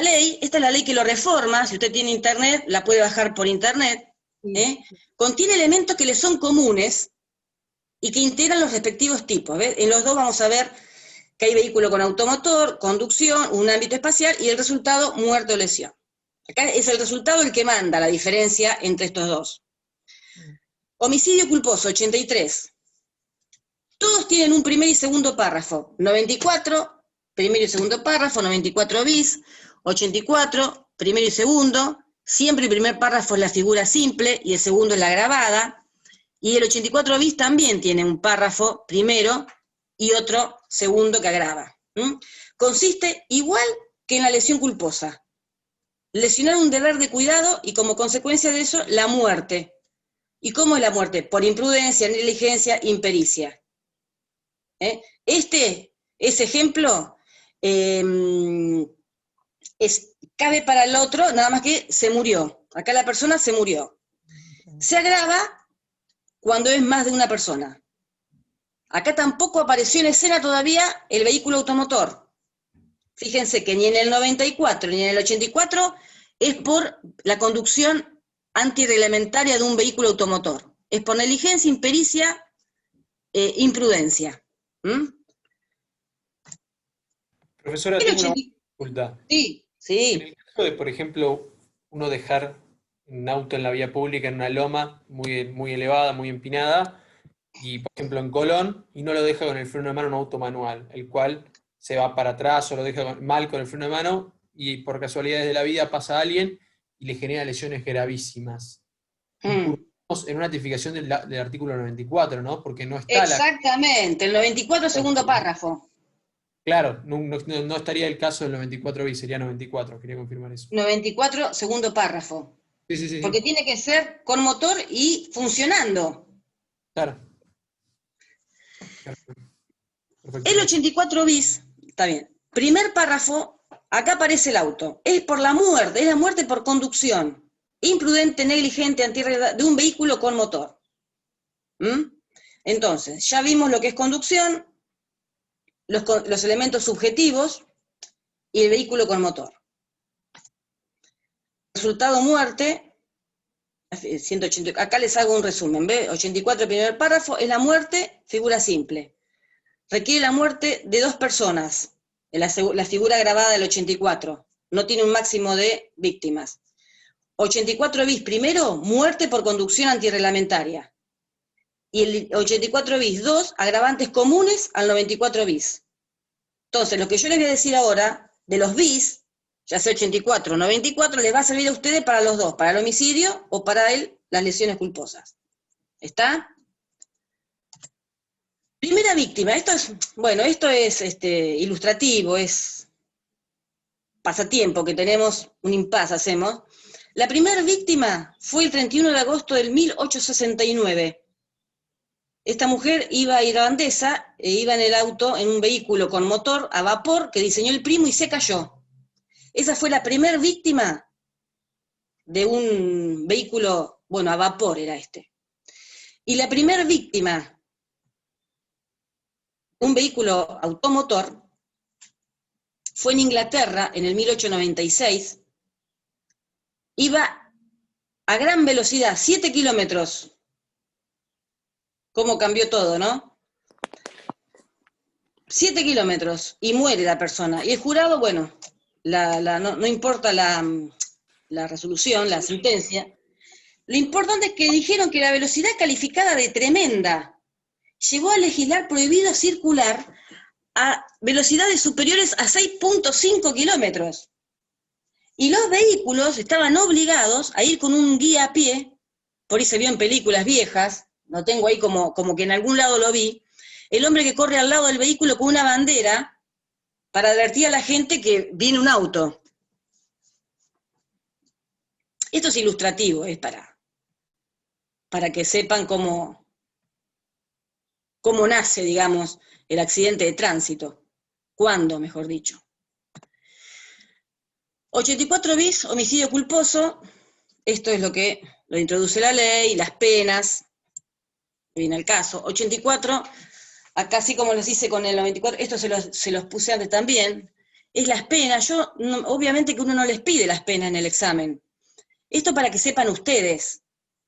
ley que lo reforma. Si usted tiene internet, la puede bajar por internet. Contiene elementos que le son comunes y que integran los respectivos tipos. ¿Ves? En los dos vamos a ver que hay vehículo con automotor, conducción, un ámbito espacial y el resultado, muerte o lesión. Acá es el resultado el que manda la diferencia entre estos dos. Homicidio culposo, 83. Todos tienen un primer y segundo párrafo. 94, primero y segundo párrafo, 94 bis, 84, primero y segundo, siempre el primer párrafo es la figura simple y el segundo es la grabada, y el 84 bis también tiene un párrafo primero y otro segundo que agrava. Consiste igual que en la lesión culposa. Lesionar un deber de cuidado y como consecuencia de eso, la muerte. ¿Y cómo es la muerte? Por imprudencia, negligencia, impericia. Ese ejemplo cabe para el otro, nada más que se murió. Acá la persona se murió. Se agrava cuando es más de una persona. Acá tampoco apareció en escena todavía el vehículo automotor. Fíjense que ni en el 94 ni en el 84 es por la conducción antirreglamentaria de un vehículo automotor. Es por negligencia, impericia, imprudencia. Profesora, tengo una consulta. Sí. En el caso de, por ejemplo, uno dejar un auto en la vía pública en una loma muy, muy elevada, muy empinada, y por ejemplo en Colón, y no lo deja con el freno de mano un auto manual, el cual se va para atrás o lo deja mal con el freno de mano, y por casualidades de la vida pasa a alguien y le genera lesiones gravísimas. Incurrimos en una tipificación del artículo 94, ¿no? Porque no está Exactamente, el 94 segundo párrafo. Claro, no estaría el caso del 94 bis, sería 94, quería confirmar eso. 94 segundo párrafo. Sí. Porque tiene que ser con motor y funcionando. Claro. Perfecto. El 84 bis, está bien. Primer párrafo, acá aparece el auto. Es por la muerte, es la muerte por conducción. Imprudente, negligente, antirreglamentaria de un vehículo con motor. Entonces, ya vimos lo que es conducción, los elementos subjetivos y el vehículo con motor. Resultado muerte, 180, acá les hago un resumen, ¿ve? 84 primer párrafo, es la muerte, figura simple. Requiere la muerte de 2 personas, la figura grabada del 84, no tiene un máximo de víctimas. 84 bis primero, muerte por conducción antirreglamentaria. Y el 84 bis 2, agravantes comunes al 94 bis. Entonces, lo que yo les voy a decir ahora, de los bis, ya sea 84 o 94, les va a servir a ustedes para los dos, para el homicidio o para las lesiones culposas. ¿Está? Primera víctima, esto es ilustrativo, es pasatiempo que tenemos, un impasse hacemos. La primera víctima fue el 31 de agosto del 1869. Esta mujer iba irlandesa, iba en el auto, en un vehículo con motor a vapor que diseñó el primo y se cayó. Esa fue la primera víctima de un vehículo, a vapor era este. Y la primera víctima, un vehículo automotor, fue en Inglaterra en el 1896, iba a gran velocidad, 7 kilómetros. ¿Cómo cambió todo, no? 7 kilómetros, y muere la persona. Y el jurado, no importa la la resolución, la sentencia, lo importante es que dijeron que la velocidad calificada de tremenda llegó a legislar prohibido circular a velocidades superiores a 6.5 kilómetros. Y los vehículos estaban obligados a ir con un guía a pie, por ahí se vio en películas viejas, lo tengo ahí como que en algún lado lo vi, el hombre que corre al lado del vehículo con una bandera para advertir a la gente que viene un auto. Esto es ilustrativo, es para que sepan cómo nace, digamos, el accidente de tránsito. ¿Cuándo, mejor dicho? 84 bis, homicidio culposo. Esto es lo que lo introduce la ley, las penas, viene al caso. 84, acá así como los hice con el 94, esto se los puse antes también, es las penas. Obviamente que uno no les pide las penas en el examen. Esto para que sepan ustedes,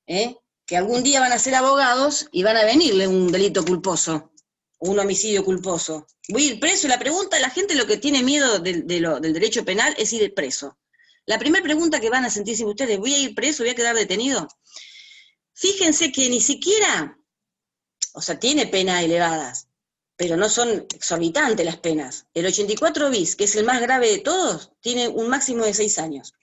que algún día van a ser abogados y van a venirle un delito culposo, o un homicidio culposo. Voy a ir preso, y la pregunta, la gente lo que tiene miedo del derecho penal es ir preso. La primera pregunta que van a sentirse ustedes, ¿voy a ir preso, voy a quedar detenido? Fíjense que ni siquiera, o sea, tiene penas elevadas, pero no son exorbitantes las penas. El 84 bis, que es el más grave de todos, tiene un máximo de 6 años.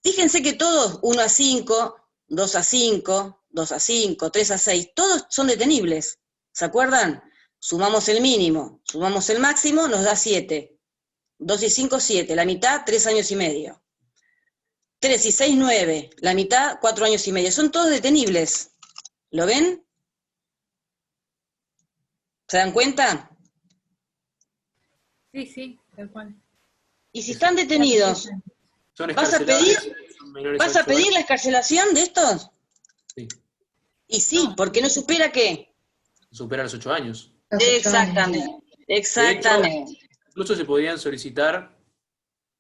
Fíjense que todos, 1 a 5, 2 a 5, 2 a 5, 3 a 6, todos son detenibles. ¿Se acuerdan? Sumamos el mínimo, sumamos el máximo, nos da 7. 2 y 5, 7, la mitad, 3 años y medio. 3 y 6, 9, la mitad, 4 años y medio. Son todos detenibles. ¿Lo ven? ¿Se dan cuenta? Sí, sí, tal cual. Y si están detenidos, ¿vas a pedir la excarcelación de estos? Sí. Y sí, porque no supera ¿qué? Supera los 8 años. Exactamente, exactamente. De hecho, incluso se podrían solicitar,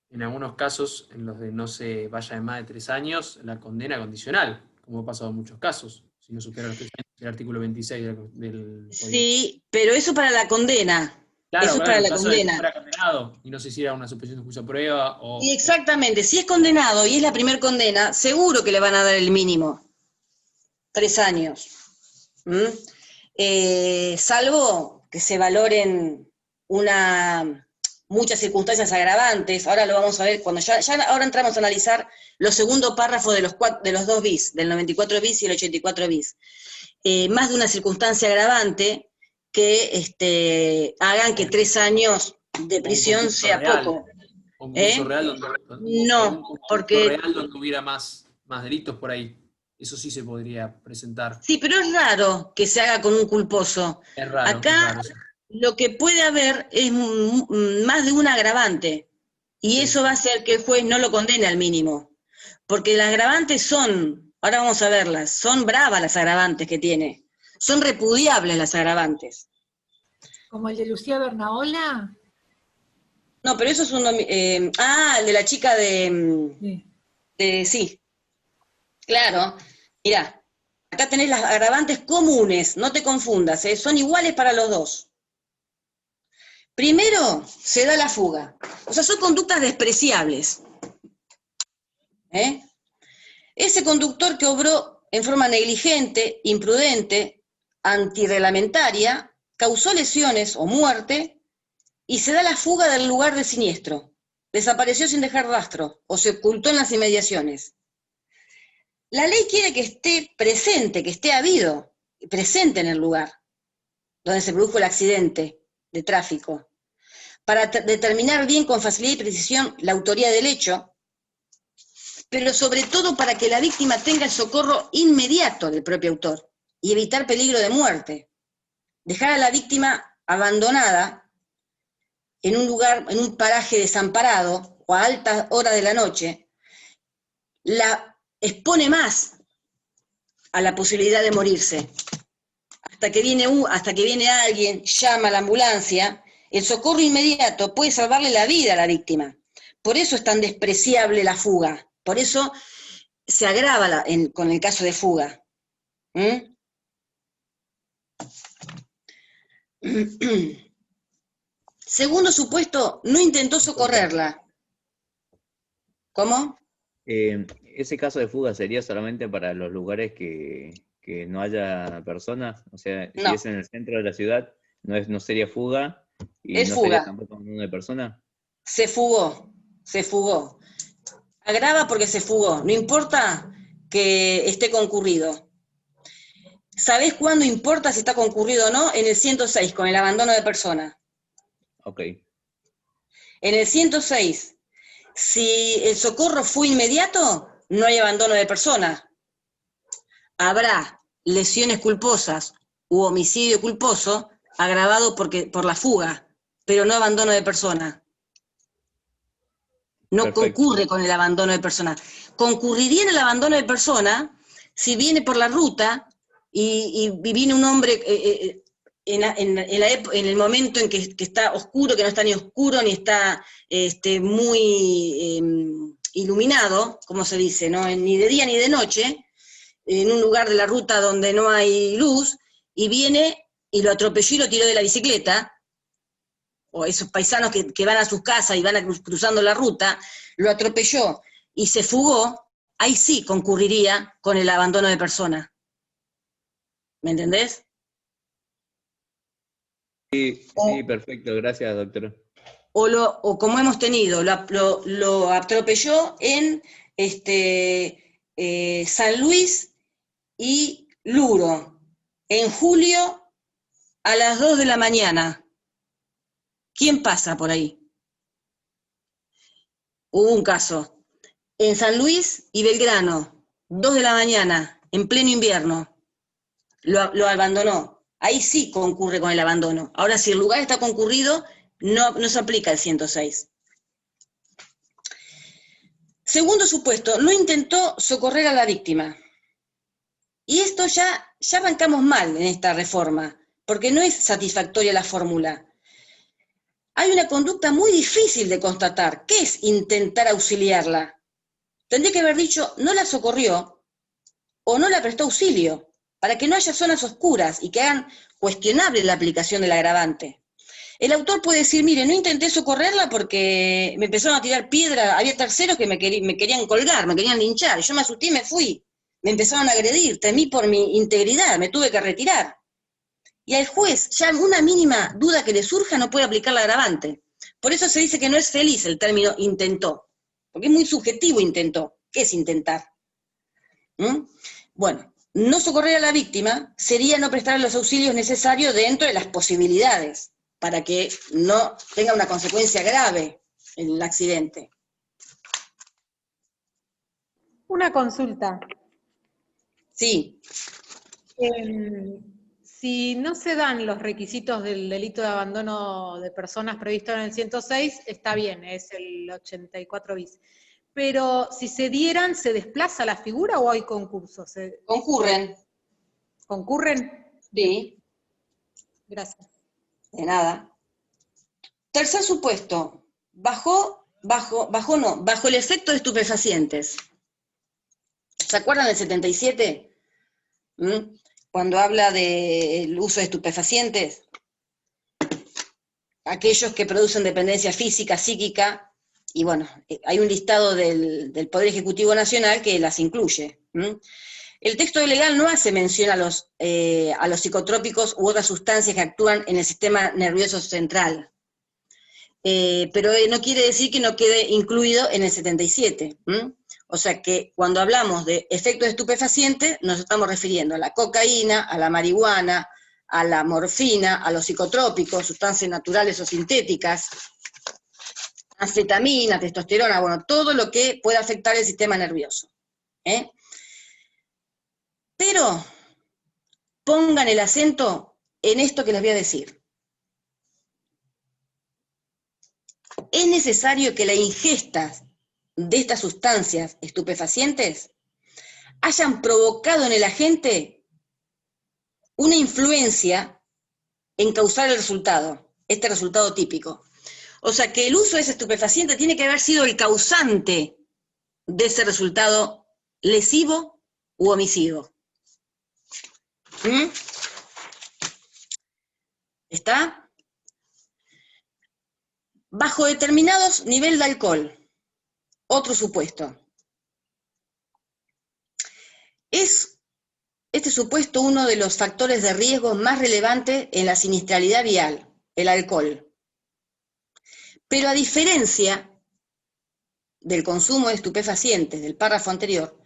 en algunos casos, en los de no se vaya de más de 3 años, la condena condicional, como ha pasado en muchos casos, si no supera los 3 años, el artículo 26 del Código. Sí, pero eso para la condena. Claro, eso es para en la caso de que condena. fuera condenado y no se hiciera una suspensión de juicio a prueba o... Y exactamente, si es condenado y es la primer condena, seguro que le van a dar el mínimo. 3 años. Salvo que se valoren muchas circunstancias agravantes. Ahora lo vamos a ver, cuando ya ahora entramos a analizar los segundos párrafos de los 2 bis, del 94 bis y el 84 bis. Más de una circunstancia agravante que hagan que 3 años de prisión sea real, poco. Un concurso real No, porque... real donde hubiera más delitos por ahí. Eso sí se podría presentar. Sí, pero es raro que se haga con un culposo. Es raro. Acá es raro, sí. lo que puede haber es más de un agravante. Y Sí. eso va a hacer que el juez no lo condene al mínimo. Porque las agravantes ahora vamos a verlas, son bravas las agravantes que tiene. Son repudiables las agravantes. ¿Como el de Lucía Bernaola? No, pero eso es el de la chica sí. Claro. Mirá, acá tenés las agravantes comunes, no te confundas, son iguales para los dos. Primero, se da la fuga. O sea, son conductas despreciables. Ese conductor que obró en forma negligente, imprudente, antirreglamentaria, causó lesiones o muerte y se da la fuga del lugar del siniestro. Desapareció sin dejar rastro o se ocultó en las inmediaciones. La ley quiere que esté presente, que esté habido, presente en el lugar donde se produjo el accidente de tráfico, para determinar bien con facilidad y precisión la autoría del hecho, pero sobre todo para que la víctima tenga el socorro inmediato del propio autor y evitar peligro de muerte. Dejar a la víctima abandonada en un lugar, en un paraje desamparado o a altas horas de la noche, la expone más a la posibilidad de morirse. Hasta que viene alguien, llama a la ambulancia, el socorro inmediato puede salvarle la vida a la víctima. Por eso es tan despreciable la fuga. Por eso se agrava con el caso de fuga. Segundo supuesto, no intentó socorrerla. ¿Cómo? ¿Ese caso de fuga sería solamente para los lugares que no haya personas? O sea, No. si es en el centro de la ciudad, no sería fuga y Es no fuga. sería tampoco abandono de persona. Se fugó, se fugó. Agrava porque se fugó, no importa que esté concurrido. ¿Sabés cuándo importa si está concurrido o no? En el 106, con el abandono de persona. Ok. En el 106, si el socorro fue inmediato, no hay abandono de persona. Habrá lesiones culposas u homicidio culposo agravado por la fuga, pero no abandono de persona. No Perfecto. concurre con el abandono de persona. Concurriría en el abandono de persona si viene por la ruta y viene un hombre en el momento en que está oscuro, que no está ni oscuro ni está muy iluminado, como se dice, ¿no? Ni de día ni de noche, en un lugar de la ruta donde no hay luz, y viene y lo atropelló y lo tiró de la bicicleta, o esos paisanos que van a sus casas y van cruzando la ruta, lo atropelló y se fugó, ahí sí concurriría con el abandono de persona. ¿Me entendés? Sí, sí, perfecto. Gracias, doctora. O como hemos tenido, lo atropelló en San Luis y Luro, en julio a las 2 de la mañana. ¿Quién pasa por ahí? Hubo un caso. En San Luis y Belgrano, 2 de la mañana, en pleno invierno, lo abandonó. Ahí sí concurre con el abandono. Ahora, si el lugar está concurrido, no se aplica el 106. Segundo supuesto, no intentó socorrer a la víctima. Y esto ya arrancamos mal en esta reforma, porque no es satisfactoria la fórmula. Hay una conducta muy difícil de constatar. ¿Qué es intentar auxiliarla? Tendría que haber dicho, no la socorrió o no la prestó auxilio, para que no haya zonas oscuras y que hagan cuestionable la aplicación del agravante. El autor puede decir, mire, no intenté socorrerla porque me empezaron a tirar piedra, había terceros que me querían colgar, me querían linchar, yo me asusté y me fui. Me empezaron a agredir, temí por mi integridad, me tuve que retirar. Y al juez, ya una mínima duda que le surja, no puede aplicar el agravante. Por eso se dice que no es feliz el término intentó, porque es muy subjetivo intentó. ¿Qué es intentar? Bueno, no socorrer a la víctima sería no prestar los auxilios necesarios dentro de las posibilidades, para que no tenga una consecuencia grave el accidente. Una consulta. Sí. Si no se dan los requisitos del delito de abandono de personas previsto en el 106, está bien, es el 84 bis. Pero si se dieran, ¿se desplaza la figura o hay concursos? Concurren. ¿Concurren? Sí. Gracias. De nada. Tercer supuesto, bajo el efecto de estupefacientes. ¿Se acuerdan del 77? Cuando habla del uso de estupefacientes, aquellos que producen dependencia física, psíquica, y bueno, hay un listado del Poder Ejecutivo Nacional que las incluye. El texto legal no hace mención a los psicotrópicos u otras sustancias que actúan en el sistema nervioso central, pero no quiere decir que no quede incluido en el 77. O sea que cuando hablamos de efectos estupefacientes, nos estamos refiriendo a la cocaína, a la marihuana, a la morfina, a los psicotrópicos, sustancias naturales o sintéticas, anfetamina, testosterona, bueno, todo lo que pueda afectar el sistema nervioso. Pero pongan el acento en esto que les voy a decir. Es necesario que la ingesta de estas sustancias estupefacientes hayan provocado en el agente una influencia en causar el resultado, este resultado típico. O sea que el uso de ese estupefaciente tiene que haber sido el causante de ese resultado lesivo u omisivo.¿Está? Bajo determinados niveles de alcohol, otro supuesto. ¿Es este supuesto uno de los factores de riesgo más relevantes en la siniestralidad vial, el alcohol? Pero a diferencia del consumo de estupefacientes del párrafo anterior,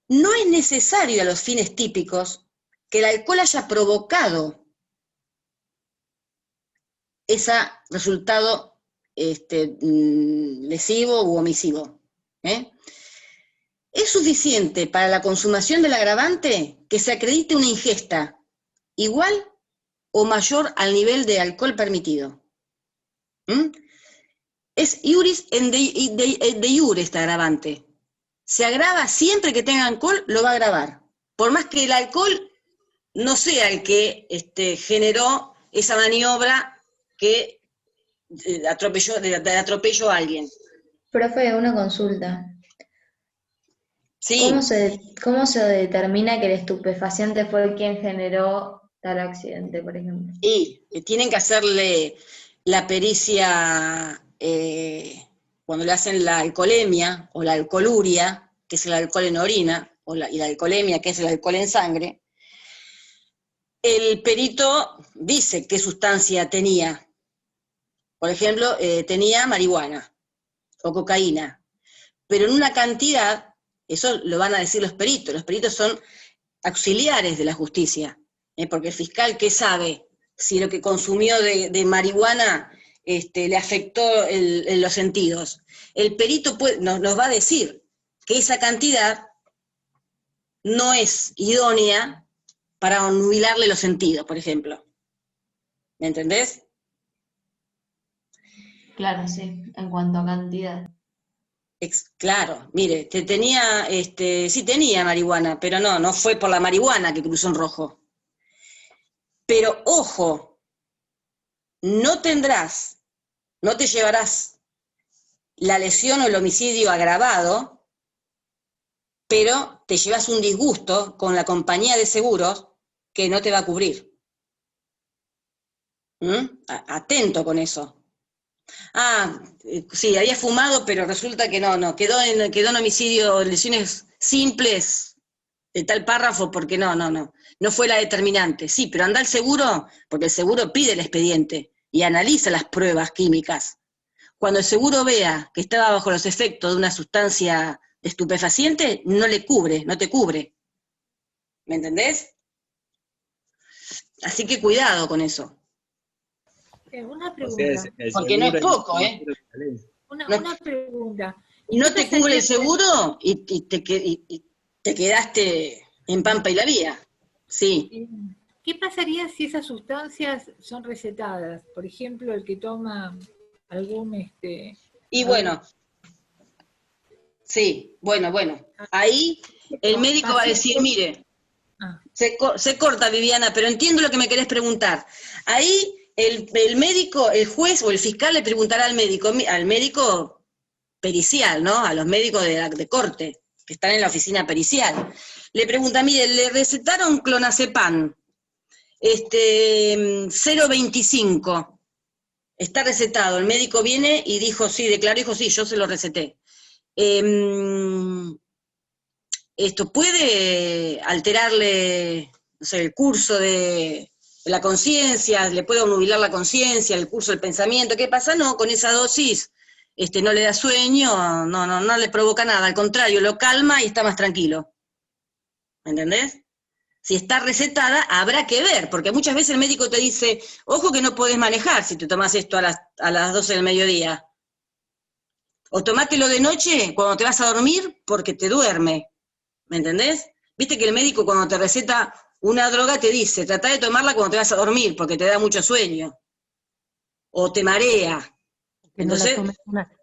no es necesario a los fines típicos que el alcohol haya provocado ese resultado lesivo u omisivo. Es suficiente para la consumación del agravante que se acredite una ingesta igual o mayor al nivel de alcohol permitido. Es iuris en de iure este agravante. Se agrava siempre que tenga alcohol, lo va a agravar. Por más que el alcohol no sea el que generó esa maniobra que atropelló a alguien. Profe, una consulta. Sí. ¿Cómo se determina que el estupefaciente fue quien generó tal accidente, por ejemplo? Y tienen que hacerle la pericia cuando le hacen la alcoholemia o la alcoholuria, que es el alcohol en orina, y la alcoholemia, que es el alcohol en sangre. El perito dice qué sustancia tenía. Por ejemplo, tenía marihuana o cocaína, pero en una cantidad, eso lo van a decir los peritos son auxiliares de la justicia, porque el fiscal, ¿qué sabe? Si lo que consumió de marihuana le afectó los sentidos. El perito nos va a decir que esa cantidad no es idónea para nubilarle los sentidos, por ejemplo. ¿Me entendés? Claro, sí, en cuanto a cantidad. Claro, mire, sí tenía marihuana, pero no fue por la marihuana que cruzó en rojo. Pero ojo, no te llevarás la lesión o el homicidio agravado, pero te llevas un disgusto con la compañía de seguros que no te va a cubrir. Atento con eso. Sí, había fumado, pero resulta que no, quedó en homicidio, lesiones simples de tal párrafo, porque no fue la determinante. Sí, pero anda al seguro, porque el seguro pide el expediente y analiza las pruebas químicas. Cuando el seguro vea que estaba bajo los efectos de una sustancia estupefaciente, no te cubre. ¿Me entendés? Así que cuidado con eso. Una pregunta. Porque no es poco, Una pregunta. No te cubre el seguro y te quedaste en Pampa y la Vía. Sí. ¿Qué pasaría si esas sustancias son recetadas? Por ejemplo, el que toma algún... Y bueno, sí, bueno. Ahí el médico va a decir, mire, se corta, Viviana, pero entiendo lo que me querés preguntar. Ahí el médico, el juez o el fiscal le preguntará al médico pericial, ¿no? A los médicos de corte, que están en la oficina pericial. Le pregunta, mire, le recetaron clonazepam, 0,25. Está recetado. El médico viene y dijo, dijo, sí, yo se lo receté. Esto puede alterarle, no sé, el curso de la conciencia, le puede obnubilar la conciencia, el curso del pensamiento. ¿Qué pasa? No, con esa dosis no le da sueño, no le provoca nada, al contrario, lo calma y está más tranquilo. ¿Me entendés? Si está recetada, habrá que ver, porque muchas veces el médico te dice, ojo que no podés manejar si te tomás esto a las 12 del mediodía. O tomátelo de noche cuando te vas a dormir porque te duerme. ¿Me entendés? Viste que el médico cuando te receta una droga te dice, trata de tomarla cuando te vas a dormir porque te da mucho sueño. O te marea.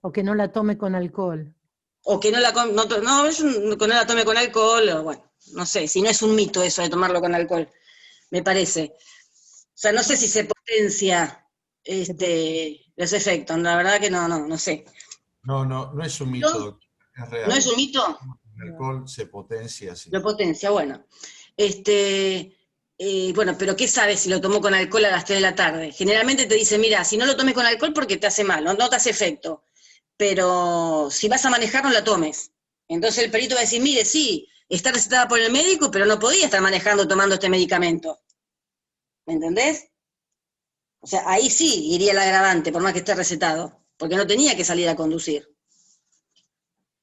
O que no la tome con alcohol. O que no la tome con alcohol, o bueno, no sé, si no es un mito eso de tomarlo con alcohol, me parece. O sea, no sé si se potencia los efectos, la verdad que no sé. No es un mito, doctor, es real. ¿No es un mito? El alcohol se potencia, sí. Lo potencia, bueno. Bueno, pero ¿qué sabes si lo tomó con alcohol a las 3 de la tarde? Generalmente te dicen, mira, si no lo tomes con alcohol porque te hace mal, no te hace efecto. pero si vas a manejar no la tomes. Entonces el perito va a decir, mire, sí, está recetada por el médico, pero no podía estar manejando tomando este medicamento. ¿Me entendés? O sea, ahí sí iría el agravante, por más que esté recetado, porque no tenía que salir a conducir.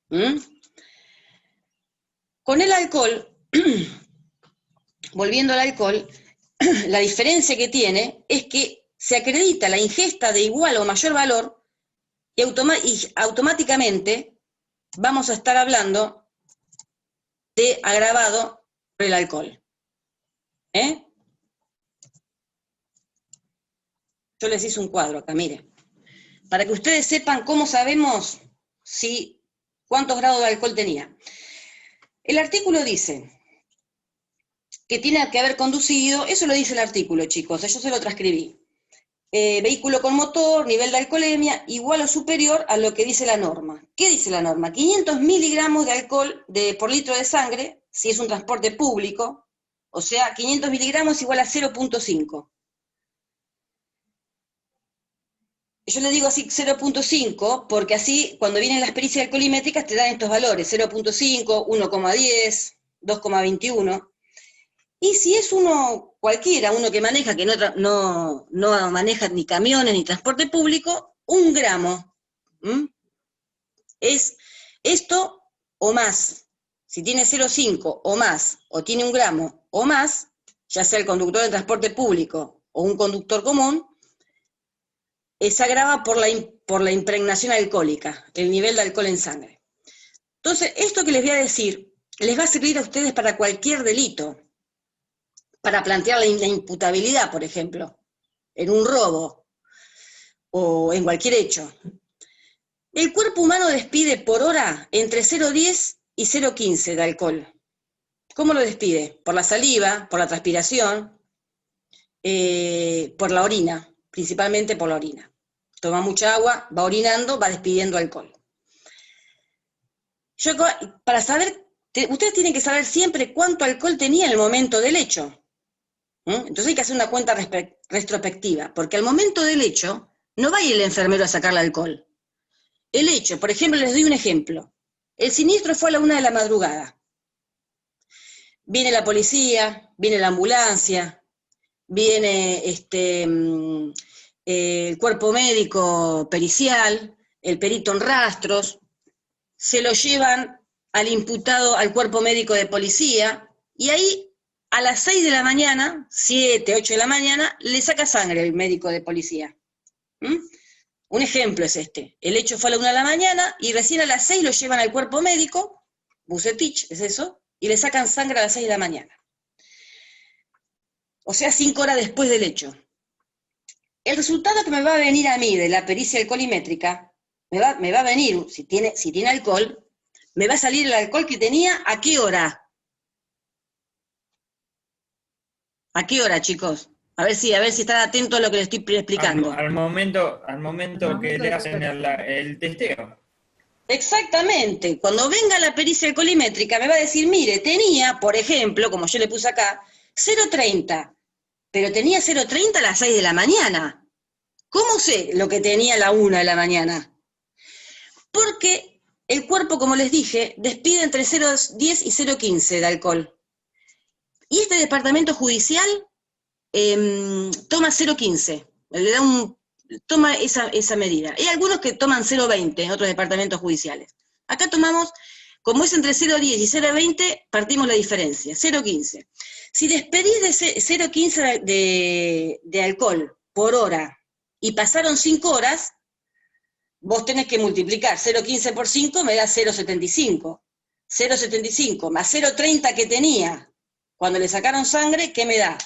¿Mm? Con el alcohol, volviendo al alcohol, la diferencia que tiene es que se acredita la ingesta de igual o mayor valor y automáticamente vamos a estar hablando de agravado por el alcohol. Yo les hice un cuadro acá, mire. Para que ustedes sepan cómo sabemos cuántos grados de alcohol tenía. El artículo dice que tiene que haber conducido, eso lo dice el artículo, chicos, yo se lo transcribí. Vehículo con motor, nivel de alcoholemia, igual o superior a lo que dice la norma. ¿Qué dice la norma? 500 miligramos de alcohol por litro de sangre, si es un transporte público, o sea, 500 miligramos igual a 0.5. Yo le digo así 0.5, porque así cuando vienen las pericias alcoholimétricas te dan estos valores, 0.5, 1,10, 2,21. Y si es uno cualquiera, uno que maneja, que no maneja ni camiones ni transporte público, 1 gramo. Es esto o más. Si tiene 0,5 o más, o tiene 1 gramo o más, ya sea el conductor de transporte público o un conductor común, se agrava por la impregnación alcohólica, el nivel de alcohol en sangre. Entonces, esto que les voy a decir, les va a servir a ustedes para cualquier delito, para plantear la imputabilidad, por ejemplo, en un robo o en cualquier hecho. El cuerpo humano despide por hora entre 0,10 y 0,15 de alcohol. ¿Cómo lo despide? Por la saliva, por la transpiración, por la orina, principalmente por la orina. Toma mucha agua, va orinando, va despidiendo alcohol. Para saber, ustedes tienen que saber siempre cuánto alcohol tenía en el momento del hecho. Entonces hay que hacer una cuenta retrospectiva, porque al momento del hecho no va a ir el enfermero a sacarle alcohol. El hecho, por ejemplo, les doy un ejemplo. El siniestro fue a la 1 de la madrugada. Viene la policía, viene la ambulancia, viene el cuerpo médico pericial, el perito en rastros, se lo llevan al imputado al cuerpo médico de policía, y ahí a las 6 de la mañana, 7, 8 de la mañana, le saca sangre el médico de policía. Un ejemplo es este. El hecho fue a la 1 de la mañana y recién a las 6 lo llevan al cuerpo médico, Bucetich, es eso, y le sacan sangre a las 6 de la mañana. O sea, 5 horas después del hecho. El resultado que me va a venir a mí de la pericia alcoholimétrica, me va a venir, si tiene alcohol, me va a salir el alcohol que tenía, ¿a qué hora? ¿A qué hora, chicos? A ver si están atentos a lo que les estoy explicando. Al momento que le hacen el testeo. Exactamente. Cuando venga la pericia alcoholimétrica me va a decir, mire, tenía, por ejemplo, como yo le puse acá, 0,30, pero tenía 0,30 a las 6 de la mañana. ¿Cómo sé lo que tenía a la 1 de la mañana? Porque el cuerpo, como les dije, despide entre 0,10 y 0,15 de alcohol. Y este departamento judicial toma 0,15, toma esa medida. Hay algunos que toman 0,20 en otros departamentos judiciales. Acá tomamos, como es entre 0,10 y 0,20, partimos la diferencia, 0,15. Si despedís de 0,15 de alcohol por hora y pasaron 5 horas, vos tenés que multiplicar 0,15 por 5, me da 0,75. 0,75 más 0,30 que tenía cuando le sacaron sangre, ¿qué me da?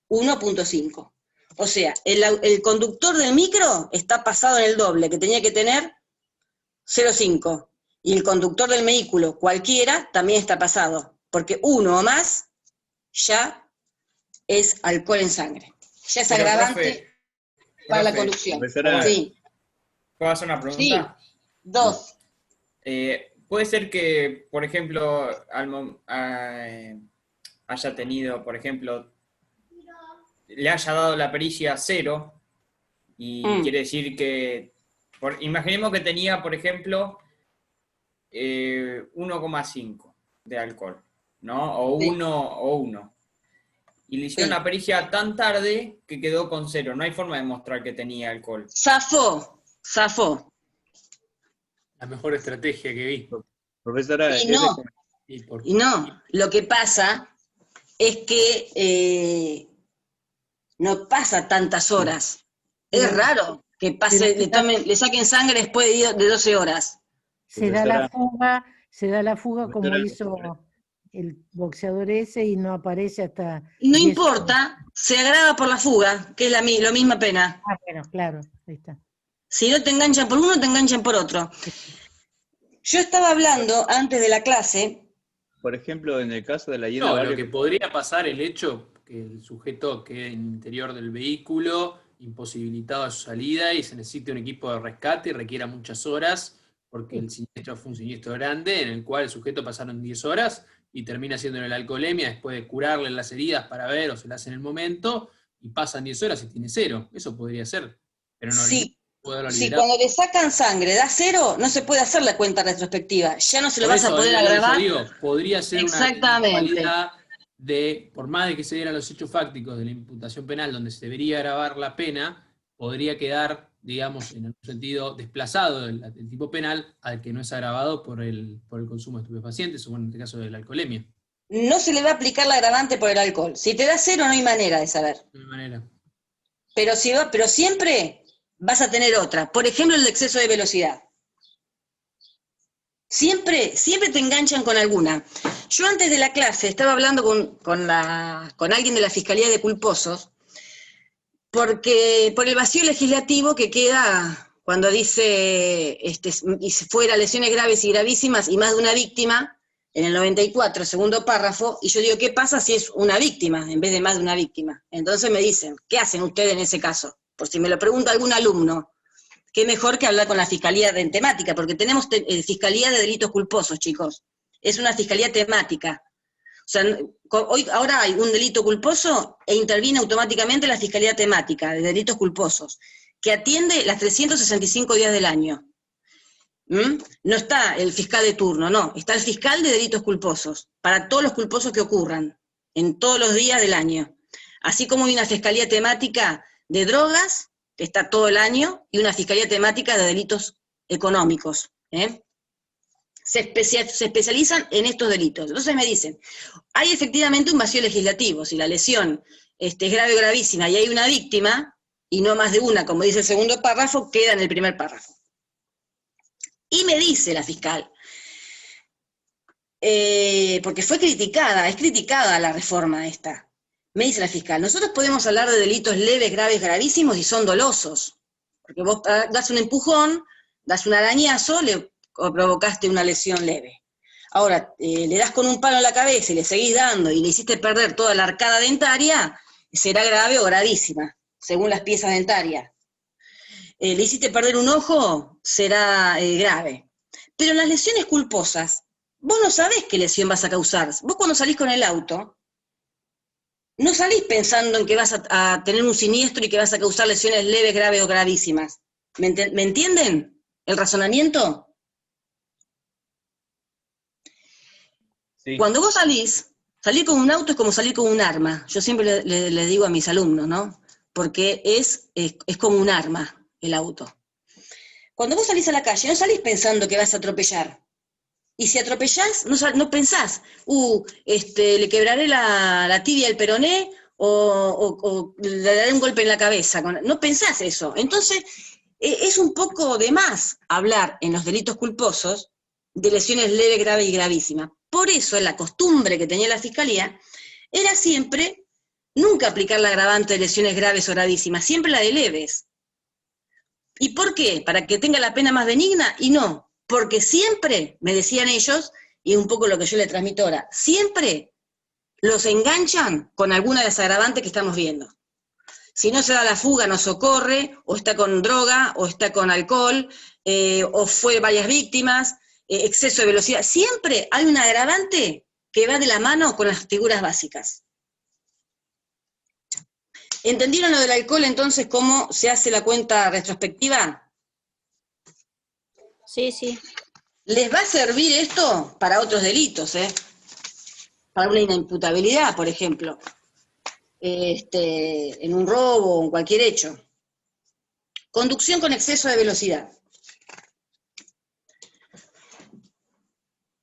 1,5. O sea, el conductor del micro está pasado en el doble, que tenía que tener 0,5. Y el conductor del vehículo, cualquiera, también está pasado, porque 1 o más ya es alcohol en sangre. Ya es agravante para la conducción. Sí. ¿Puedo hacer una pregunta? Sí. 2. Puede ser que, por ejemplo, haya tenido, por ejemplo, le haya dado la pericia 0, y quiere decir que Imaginemos que tenía, por ejemplo, 1,5 de alcohol, ¿no? O 1. Y le hicieron la pericia tan tarde que quedó con 0. No hay forma de mostrar que tenía alcohol. Zafó. La mejor estrategia que vi. Profesora, Y no, lo que pasa es que no pasa tantas horas. Es raro que pase, le saquen sangre después de 12 horas. Se da la fuga como hizo el boxeador ese y no aparece hasta... No importa, se agrava por la fuga, que es la misma pena. Ah, bueno, claro, ahí está. Si no te enganchan por uno, te enganchan por otro. Yo estaba hablando antes de la clase... Por ejemplo, en el caso de la hiena... No, lo que podría pasar el hecho que el sujeto quede en el interior del vehículo, imposibilitado a su salida, y se necesite un equipo de rescate y requiera muchas horas, porque el siniestro fue un siniestro grande, en el cual el sujeto pasaron 10 horas y termina haciéndole la alcoholemia después de curarle las heridas para ver, o se la hace en el momento, y pasan 10 horas y tiene 0. Eso podría ser. Pero no si cuando le sacan sangre da 0, no se puede hacer la cuenta retrospectiva. Ya no se lo vas a poder agravar. Podría ser Exactamente. una eventualidad de, por más de que se dieran los hechos fácticos de la imputación penal, donde se debería agravar la pena, podría quedar, digamos, en algún sentido, desplazado el tipo penal al que no es agravado por el consumo de estupefacientes, o bueno, en este caso de la alcoholemia. No se le va a aplicar la agravante por el alcohol. Si te da 0, no hay manera de saber. No hay manera. Pero siempre vas a tener otra. Por ejemplo, el exceso de velocidad. Siempre te enganchan con alguna. Yo antes de la clase estaba hablando con alguien de la Fiscalía de Culposos, por el vacío legislativo que queda cuando dice, y si fuera lesiones graves y gravísimas y más de una víctima, en el 94, segundo párrafo, y yo digo, ¿qué pasa si es una víctima en vez de más de una víctima? Entonces me dicen, ¿qué hacen ustedes en ese caso? Por si me lo pregunta algún alumno, qué mejor que hablar con la Fiscalía en temática, porque tenemos Fiscalía de Delitos Culposos, chicos. Es una fiscalía temática. O sea, ahora hay un delito culposo e interviene automáticamente la Fiscalía Temática de Delitos Culposos, que atiende las 365 días del año. No está el fiscal de turno, no, está el fiscal de delitos culposos, para todos los culposos que ocurran, en todos los días del año. Así como hay una Fiscalía Temática de drogas, que está todo el año, y una Fiscalía Temática de delitos económicos. Se especializan en estos delitos. Entonces me dicen, hay efectivamente un vacío legislativo, si la lesión es grave o gravísima y hay una víctima, y no más de una, como dice el segundo párrafo, queda en el primer párrafo. Y me dice la fiscal, porque es criticada la reforma esta, me dice la fiscal, nosotros podemos hablar de delitos leves, graves, gravísimos y son dolosos, porque vos das un empujón, das un arañazo, o provocaste una lesión leve. Ahora, le das con un palo en la cabeza y le seguís dando y le hiciste perder toda la arcada dentaria, será grave o gravísima, según las piezas dentarias. Le hiciste perder un ojo, será grave. Pero en las lesiones culposas, vos no sabés qué lesión vas a causar. Vos cuando salís con el auto, no salís pensando en que vas a tener un siniestro y que vas a causar lesiones leves, graves o gravísimas. ¿Me entienden el razonamiento? Sí. Cuando vos salir con un auto es como salir con un arma. Yo siempre le digo a mis alumnos, ¿no? Porque es como un arma el auto. Cuando vos salís a la calle, no salís pensando que vas a atropellar. Y si atropellás, no pensás, le quebraré la tibia al peroné o le daré un golpe en la cabeza. No pensás eso. Entonces, es un poco de más hablar en los delitos culposos de lesiones leves, graves y gravísimas. Por eso, la costumbre que tenía la Fiscalía era siempre, nunca aplicar la agravante de lesiones graves o gravísimas, siempre la de leves. ¿Y por qué? ¿Para que tenga la pena más benigna? Y no, porque siempre, me decían ellos, y es un poco lo que yo le transmito ahora, siempre los enganchan con alguna de las agravantes que estamos viendo. Si no se da la fuga, no socorre, o está con droga, o está con alcohol, o fue varias víctimas, exceso de velocidad. Siempre hay un agravante que va de la mano con las figuras básicas. ¿Entendieron lo del alcohol entonces, cómo se hace la cuenta retrospectiva? Sí, sí. Les va a servir esto para otros delitos, para una inimputabilidad, por ejemplo, en un robo o en cualquier hecho. Conducción con exceso de velocidad.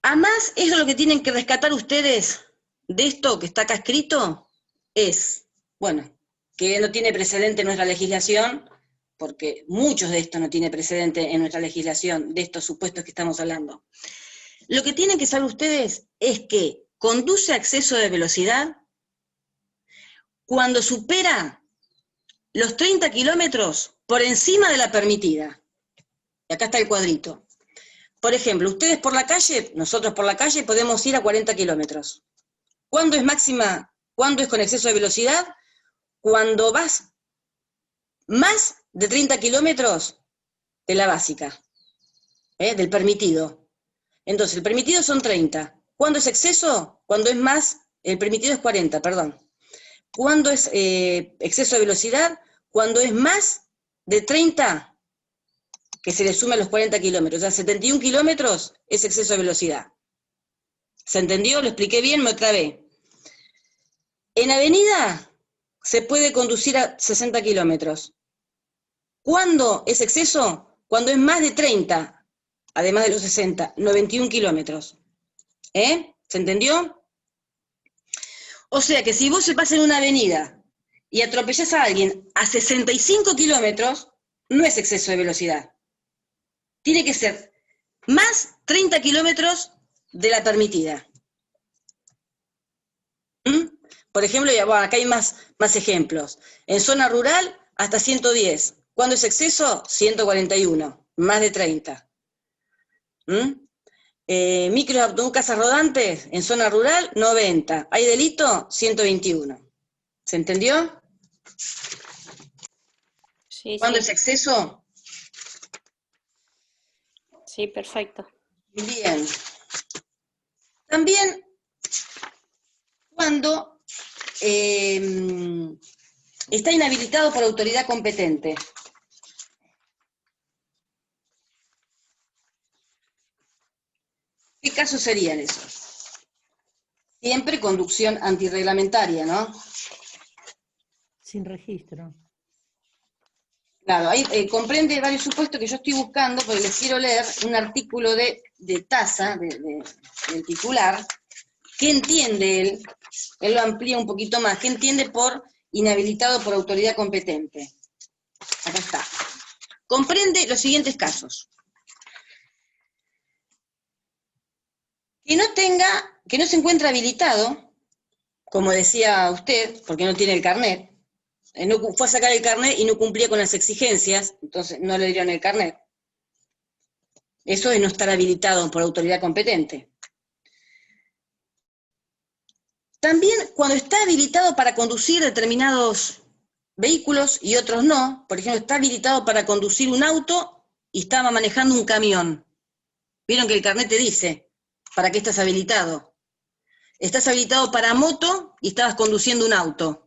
Además, eso es lo que tienen que rescatar ustedes de esto que está acá escrito, es, bueno, que no tiene precedente en nuestra legislación, porque muchos de esto no tiene precedente en nuestra legislación, de estos supuestos que estamos hablando. Lo que tienen que saber ustedes es que conduce a exceso de velocidad cuando supera los 30 kilómetros por encima de la permitida. Y acá está el cuadrito. Por ejemplo, ustedes por la calle, nosotros por la calle podemos ir a 40 kilómetros. ¿Cuándo es máxima? ¿Cuándo es con exceso de velocidad? Cuando vas más de 30 kilómetros de la básica, del permitido. Entonces, el permitido son 30. ¿Cuándo es exceso? Cuando es más, el permitido es 40, perdón. ¿Cuándo es exceso de velocidad? Cuando es más de 30, que se le sume a los 40 kilómetros. O sea, 71 kilómetros es exceso de velocidad. ¿Se entendió? ¿Lo expliqué bien? Me trabé. En avenida se puede conducir a 60 kilómetros. ¿Cuándo es exceso? Cuando es más de 30, además de los 60, 91 kilómetros. ¿Se entendió? O sea que si vos se pasas en una avenida y atropellás a alguien a 65 kilómetros, no es exceso de velocidad. Tiene que ser más 30 kilómetros de la permitida. Por ejemplo, acá hay más ejemplos. En zona rural, hasta 110. ¿Cuándo es exceso? 141, más de 30. Micros, autobús, casas rodantes, en zona rural, 90. ¿Hay delito? 121. ¿Se entendió? Sí, ¿Cuándo sí. es exceso? Sí, perfecto. Bien. También, cuando está inhabilitado por autoridad competente. ¿Qué casos serían esos? Siempre conducción antirreglamentaria, ¿no? Sin registro. Claro, ahí comprende varios supuestos que yo estoy buscando, porque les quiero leer un artículo de TASA, del titular, que entiende él lo amplía un poquito más, que entiende por inhabilitado por autoridad competente. Acá está. Comprende los siguientes casos. Que no se encuentra habilitado, como decía usted, porque no tiene el carnet, fue a sacar el carnet y no cumplía con las exigencias, entonces no le dieron el carnet. Eso es no estar habilitado por autoridad competente. También cuando está habilitado para conducir determinados vehículos y otros no, por ejemplo, está habilitado para conducir un auto y estaba manejando un camión. Vieron que el carnet te dice para qué estás habilitado. Estás habilitado para moto y estabas conduciendo un auto.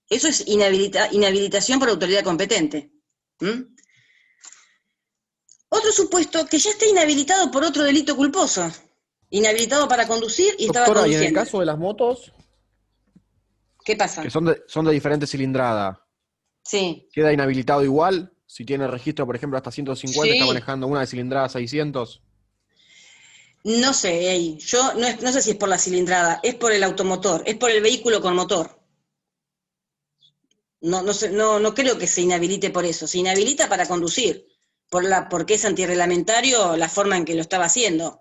Eso es inhabilitación por autoridad competente. Otro supuesto, que ya está inhabilitado por otro delito culposo. Inhabilitado para conducir y estaba Doctora, conduciendo. y en el caso de las motos, ¿Qué pasa? que son de diferente cilindrada, Sí. ¿queda inhabilitado igual? Si tiene registro, por ejemplo, hasta 150, Sí. está manejando una de cilindrada 600. No sé, yo no sé si es por la cilindrada, es por el automotor, es por el vehículo con motor. No creo que se inhabilite por eso, se inhabilita para conducir, porque es antirreglamentario la forma en que lo estaba haciendo.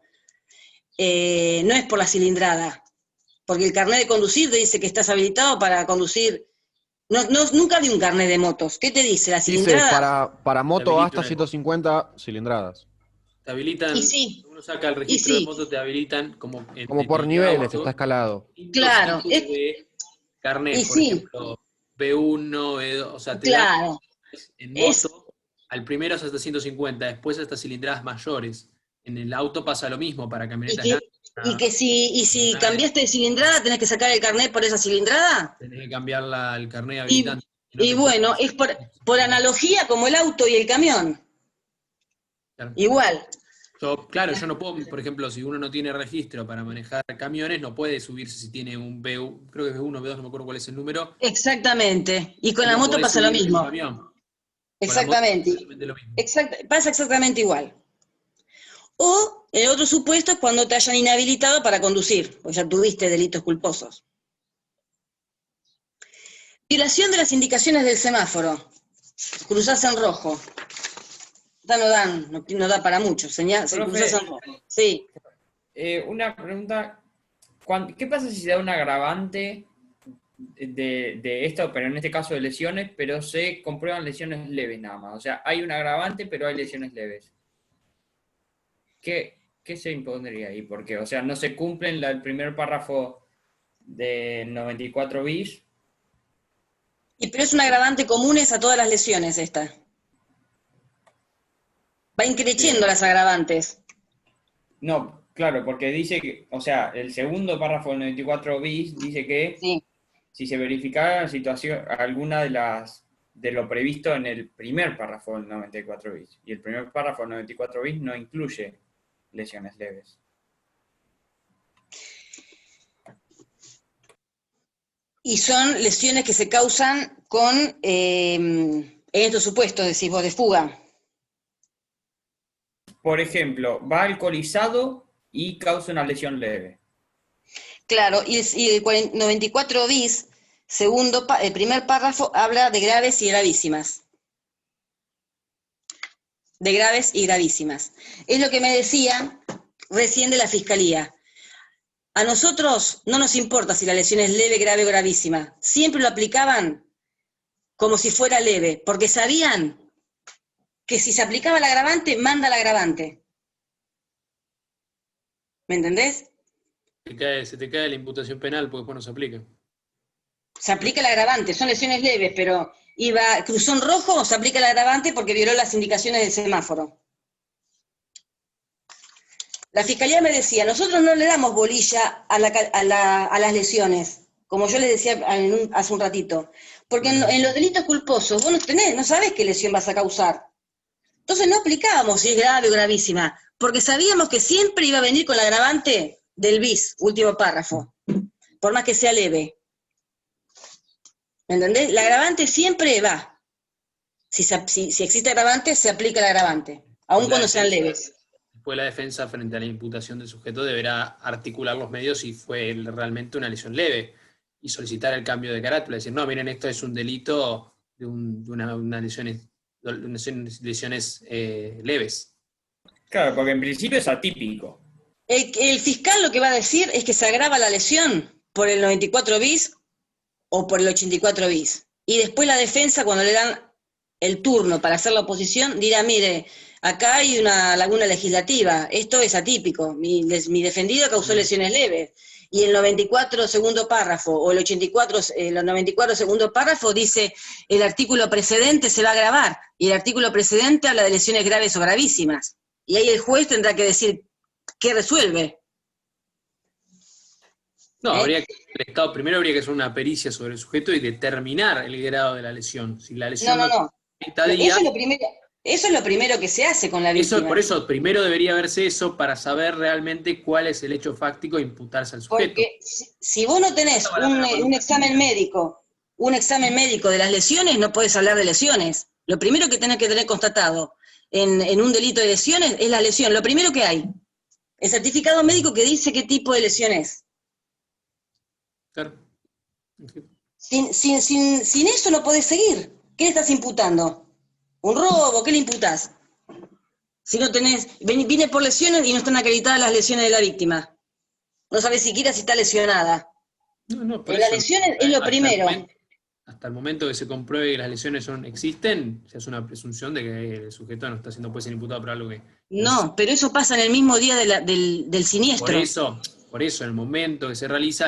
No es por la cilindrada, porque el carnet de conducir te dice que estás habilitado para conducir. Nunca vi un carnet de motos. ¿Qué te dice la Dice, cilindrada? para moto Habilita hasta una- 150 cilindradas. Te habilitan, Y sí. uno saca el registro Y sí. de moto, te habilitan como Como por niveles, está escalado. Claro, tipos de carnet, y por sí. ejemplo, B1, B2, o sea, te Claro. dan en moto, al primero es hasta 150, después hasta cilindradas mayores. En el auto pasa lo mismo para camionetas grandes. Y si cambiaste de cilindrada, tenés que sacar el carnet por esa cilindrada. Tenés que cambiar el carnet habilitante. Y bueno, es por analogía como el auto y el camión. Claro. Igual. Claro, yo no puedo, por ejemplo, si uno no tiene registro para manejar camiones, no puede subirse si tiene un B1, creo que es B1, B2, no me acuerdo cuál es el número. Exactamente. Y con la No moto podés pasa lo subirte a un mismo. camión. Con la moto Exactamente. es exactamente lo mismo. Pasa exactamente igual. O el otro supuesto es cuando te hayan inhabilitado para conducir, pues ya tuviste delitos culposos. Violación de las indicaciones del semáforo. Cruzás en rojo. No da para mucho. Cruzás en rojo. Sí. Una pregunta. ¿Qué pasa si se da un agravante de esto, pero en este caso de lesiones, pero se comprueban lesiones leves nada más? O sea, hay un agravante, pero hay lesiones leves. ¿Qué se impondría ahí? Porque, o sea, no se cumple el primer párrafo de 94 bis. Pero es un agravante común a todas las lesiones esta. Va increciendo las agravantes. No, claro, porque dice que, o sea, el segundo párrafo del 94 bis dice que si se verificara la situación, alguna de lo previsto en el primer párrafo del 94 bis. Y el primer párrafo del 94 bis no incluye lesiones leves. Y son lesiones que se causan con, en estos supuestos, decís vos, de fuga. Por ejemplo, va alcoholizado y causa una lesión leve. Claro, y el 94 bis, el primer párrafo, habla de graves y gravísimas. De graves y gravísimas. Es lo que me decía recién de la Fiscalía. A nosotros no nos importa si la lesión es leve, grave o gravísima. Siempre lo aplicaban como si fuera leve, porque sabían que si se aplicaba el agravante, manda el agravante. ¿Me entendés? Se te cae la imputación penal porque después no se aplica. Se aplica el agravante, son lesiones leves, pero cruzó en rojo, se aplica el agravante porque violó las indicaciones del semáforo. La Fiscalía me decía, nosotros no le damos bolilla a las lesiones, como yo les decía hace un ratito, porque en los delitos culposos vos no sabés qué lesión vas a causar. Entonces no aplicábamos si es grave o gravísima, porque sabíamos que siempre iba a venir con el agravante del bis, último párrafo, por más que sea leve. ¿Me entendés? El agravante siempre va. Si existe agravante, se aplica el agravante, aun cuando sean leves. Después la defensa, frente a la imputación del sujeto, deberá articular los medios si fue realmente una lesión leve y solicitar el cambio de carátula. Decir, no, miren, esto es un delito de unas lesiones leves. Claro, porque en principio es atípico. El fiscal lo que va a decir es que se agrava la lesión por el 94 bis o por el 84 bis. Y después la defensa, cuando le dan el turno para hacer la oposición, dirá, mire, acá hay una laguna legislativa, esto es atípico, mi defendido causó lesiones leves, y el 94 segundo párrafo, o el 94 segundo párrafo dice, el artículo precedente se va a agravar, y el artículo precedente habla de lesiones graves o gravísimas, y ahí el juez tendrá que decir, ¿qué resuelve? No, el Estado primero habría que hacer una pericia sobre el sujeto y determinar el grado de la lesión. Si la lesión No. días, eso es lo primero que se hace con la víctima. Por eso, primero debería verse eso para saber realmente cuál es el hecho fáctico e imputarse al sujeto. Porque si vos no tenés un examen médico de las lesiones, no podés hablar de lesiones. Lo primero que tenés que tener constatado en un delito de lesiones es la lesión. Lo primero que hay, el certificado médico que dice qué tipo de lesión es. Claro. Sin eso no podés seguir. ¿Qué le estás imputando? ¿Un robo? ¿Qué le imputás? Si no tenés, viene por lesiones y no están acreditadas las lesiones de la víctima. No sabés siquiera si está lesionada. Las lesiones es lo primero. Hasta el momento que se compruebe que las lesiones existen, se hace una presunción de que el sujeto no está siendo puede ser imputado por algo que... No, pero eso pasa en el mismo día del siniestro. Por eso, en el momento que se realiza,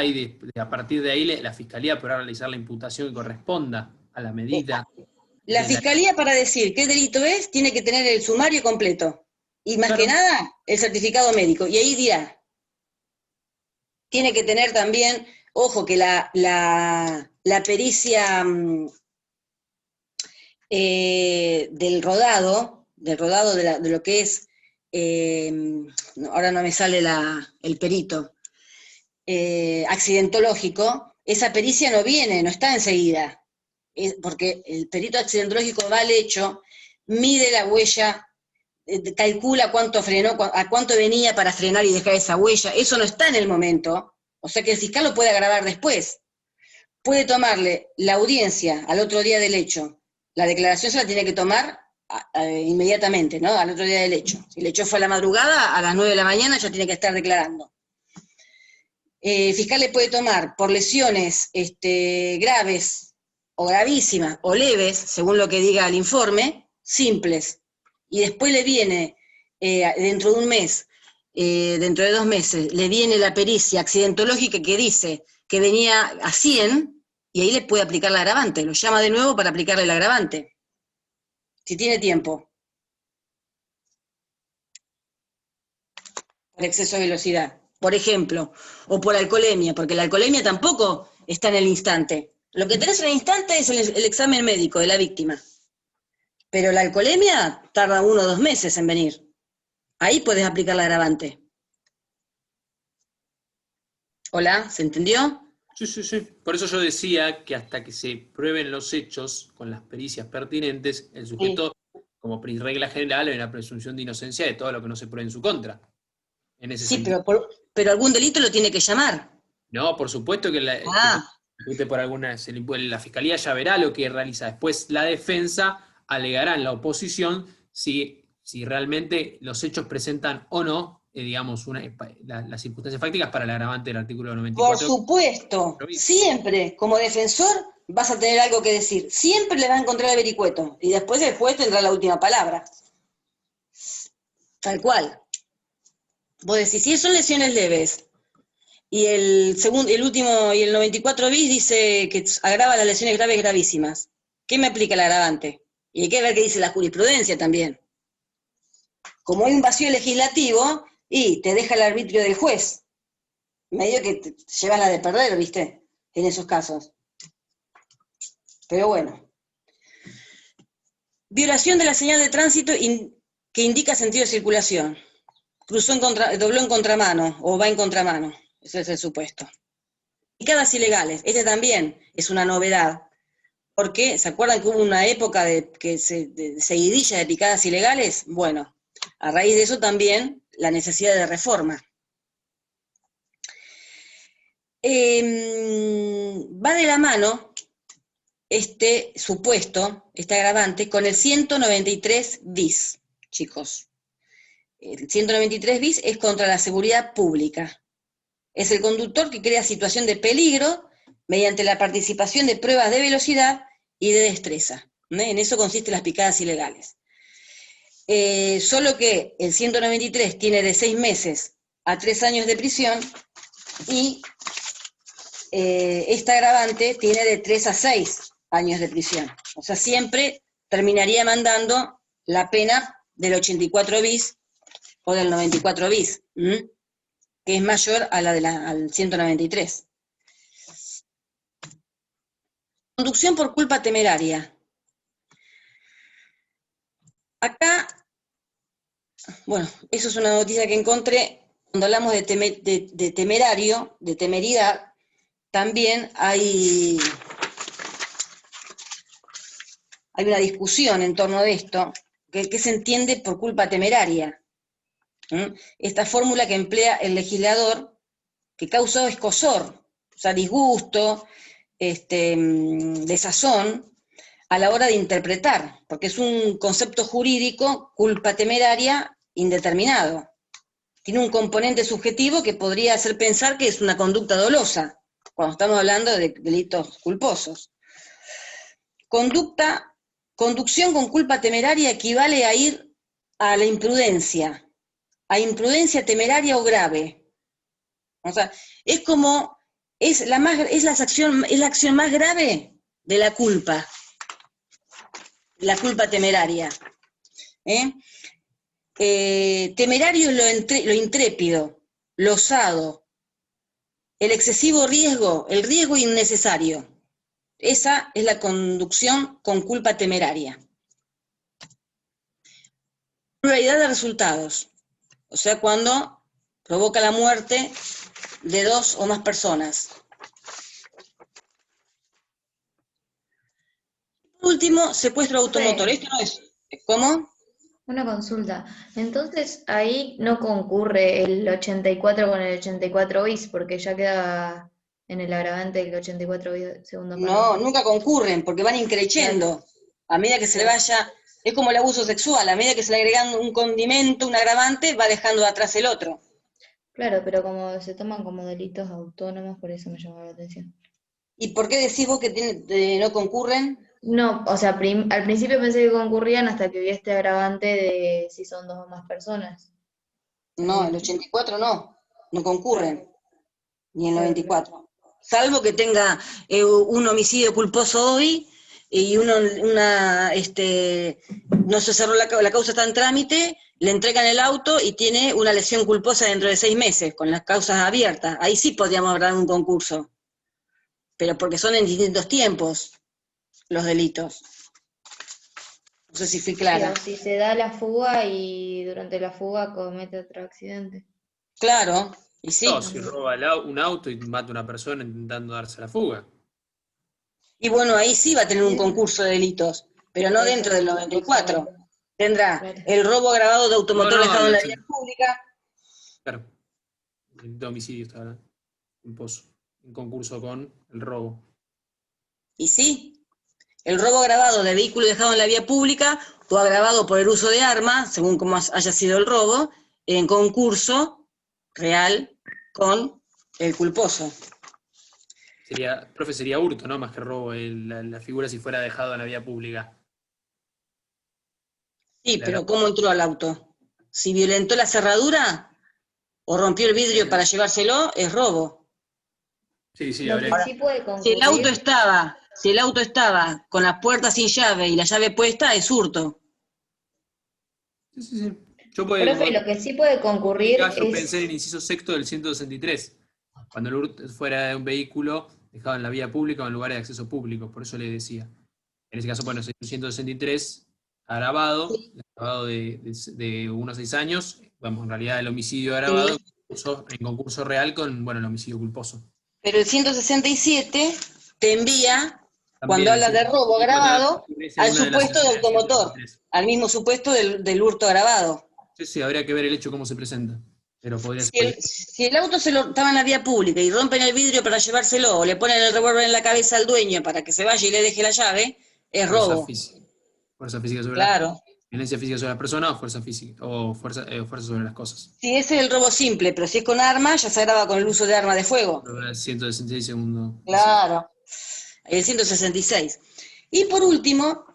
a partir de ahí la Fiscalía podrá realizar la imputación que corresponda a la medida. La Fiscalía, para decir qué delito es, tiene que tener el sumario completo. Y más que nada, el certificado médico. Y ahí dirá. Tiene que tener también, ojo, que la pericia del rodado de lo que es ahora no me sale el perito, accidentológico, esa pericia no viene, no está enseguida, porque el perito accidentológico va al hecho, mide la huella, calcula cuánto frenó, a cuánto venía para frenar y dejar esa huella, eso no está en el momento, o sea que el fiscal lo puede agravar después. Puede tomarle la audiencia al otro día del hecho, la declaración se la tiene que tomar inmediatamente, ¿no? Al otro día del hecho. Si el hecho fue a la madrugada, a las 9 de la mañana ya tiene que estar declarando. El fiscal le puede tomar por lesiones graves o gravísimas o leves, según lo que diga el informe, simples, y después le viene, dentro de un mes, dentro de 2 meses, le viene la pericia accidentológica que dice que venía a 100, y ahí le puede aplicar el agravante, lo llama de nuevo para aplicarle el agravante, si tiene tiempo. Por exceso de velocidad, por ejemplo, o por alcoholemia, porque la alcoholemia tampoco está en el instante. Lo que tenés en el instante es el examen médico de la víctima, pero la alcoholemia tarda 1 o 2 meses en venir. Ahí podés aplicar el agravante. ¿Hola? ¿Se entendió? Sí. Por eso yo decía que hasta que se prueben los hechos con las pericias pertinentes, el sujeto, como regla general, hay una presunción de inocencia de todo lo que no se pruebe en su contra. En ese sentido. Pero algún delito lo tiene que llamar. No, por supuesto que la fiscalía ya verá lo que realiza. Después la defensa alegará en la oposición si realmente los hechos presentan o no, digamos, las circunstancias fácticas para el agravante del artículo 94. Por supuesto, siempre, como defensor, vas a tener algo que decir. Siempre le va a encontrar el vericueto, y después el juez tendrá la última palabra. Tal cual. Vos decís, si son lesiones leves, y el último, y el 94 bis dice que agrava las lesiones graves gravísimas, ¿qué me aplica el agravante? Y hay que ver qué dice la jurisprudencia también. Como hay un vacío legislativo, y te deja el arbitrio del juez. Medio que te llevas la de perder, ¿viste? En esos casos. Pero bueno. Violación de la señal de tránsito que indica sentido de circulación. Dobló en contramano, o va en contramano. Ese es el supuesto. Picadas ilegales. Este también es una novedad. Porque, ¿se acuerdan que hubo una época de seguidilla de picadas ilegales? Bueno, a raíz de eso también la necesidad de reforma. Va de la mano este supuesto, este agravante, con el 193 bis, chicos. El 193 bis es contra la seguridad pública. Es el conductor que crea situación de peligro mediante la participación de pruebas de velocidad y de destreza. En eso consisten las picadas ilegales. Solo que el 193 tiene de 6 meses a 3 años de prisión y esta agravante tiene de 3 a 6 años de prisión. O sea, siempre terminaría mandando la pena del 84 bis o del 94 bis, que es mayor a la al 193. Conducción por culpa temeraria. Acá, bueno, eso es una noticia que encontré, cuando hablamos de temerario, de temeridad, también hay una discusión en torno de esto, que se entiende por culpa temeraria. Esta fórmula que emplea el legislador, que causó escozor, o sea, disgusto, desazón, a la hora de interpretar, porque es un concepto jurídico, culpa temeraria, indeterminado. Tiene un componente subjetivo que podría hacer pensar que es una conducta dolosa, cuando estamos hablando de delitos culposos. Conducción con culpa temeraria equivale a ir a la imprudencia temeraria o grave. O sea, es como, es la acción más grave de la culpa temeraria. Temerario es lo intrépido, lo osado, el excesivo riesgo, el riesgo innecesario. Esa es la conducción con culpa temeraria. Pluralidad de resultados. o sea, cuando provoca la muerte de 2 o más personas. Por último, secuestro automotor. Esto no es... ¿Cómo? Una consulta. Entonces ahí no concurre el 84 con el 84 bis, porque ya queda en el agravante el 84 bis segundo No, párrafo. nunca concurren, porque van increciendo. A medida que se le vaya... Es como el abuso sexual, a medida que se le agregan un condimento, un agravante, va dejando de atrás el otro. Claro, pero como se toman como delitos autónomos, por eso me llamó la atención. ¿Y por qué decís vos que no concurren? No, o sea, al principio pensé que concurrían hasta que vi este agravante de si son 2 o más personas. No, el 84 no concurren, ni el Claro, 94. Salvo que tenga un homicidio culposo hoy y no se cerró la causa, está en trámite, le entregan el auto y tiene una lesión culposa dentro de 6 meses, con las causas abiertas. Ahí sí podríamos hablar de un concurso, pero porque son en distintos tiempos los delitos. No sé si fui clara. pero si se da la fuga y durante la fuga comete otro accidente. Claro, y sí. No, si roba un auto y mata a una persona intentando darse la fuga. Y bueno, ahí sí va a tener un concurso de delitos, pero no Por eso dentro del es un 94. concurso. Tendrá Claro. el robo agravado de automotor No, dejado en la el- vía pública. Claro. El homicidio está en concurso con el robo. Y sí, el robo agravado de vehículo dejado en la vía pública o agravado por el uso de arma, según como haya sido el robo, en concurso real con el culposo. Profe, sería hurto, ¿no? Más que robo, la figura si fuera dejado en la vía pública. Sí, Claro. pero ¿cómo entró al auto? Si violentó la cerradura o rompió el vidrio para llevárselo, es robo. Sí, sí, Lo habría que que... sí puede Si el auto concurrir, estaba con la puerta sin llave y la llave puesta, es hurto. Sí. profe, lo que sí puede concurrir Yo pensé en el es, inciso sexto del 163, cuando el hurto fuera de un vehículo dejado en la vía pública o en lugares de acceso público, por eso le decía. En ese caso, bueno, es el 163 agravado de unos 6 años, vamos, en realidad el homicidio agravado en concurso real con, bueno, el homicidio culposo. Pero el 167 te envía, También cuando habla el de robo 164 agravado, establece al una de las supuesto de sanciones del automotor, 163. al mismo supuesto del hurto agravado. Sí, habría que ver el hecho cómo se presenta, pero podría ser Si el auto estaba en la vía pública y rompen el vidrio para llevárselo, o le ponen el revólver en la cabeza al dueño para que se vaya y le deje la llave, es robo. Fuerza física sobre Claro. violencia física sobre la persona o fuerza física, o fuerza sobre las cosas. Si ese es el robo simple, pero si es con arma, ya se agrava con el uso de arma de fuego. 166 segundos. Claro. El 166. Y por último,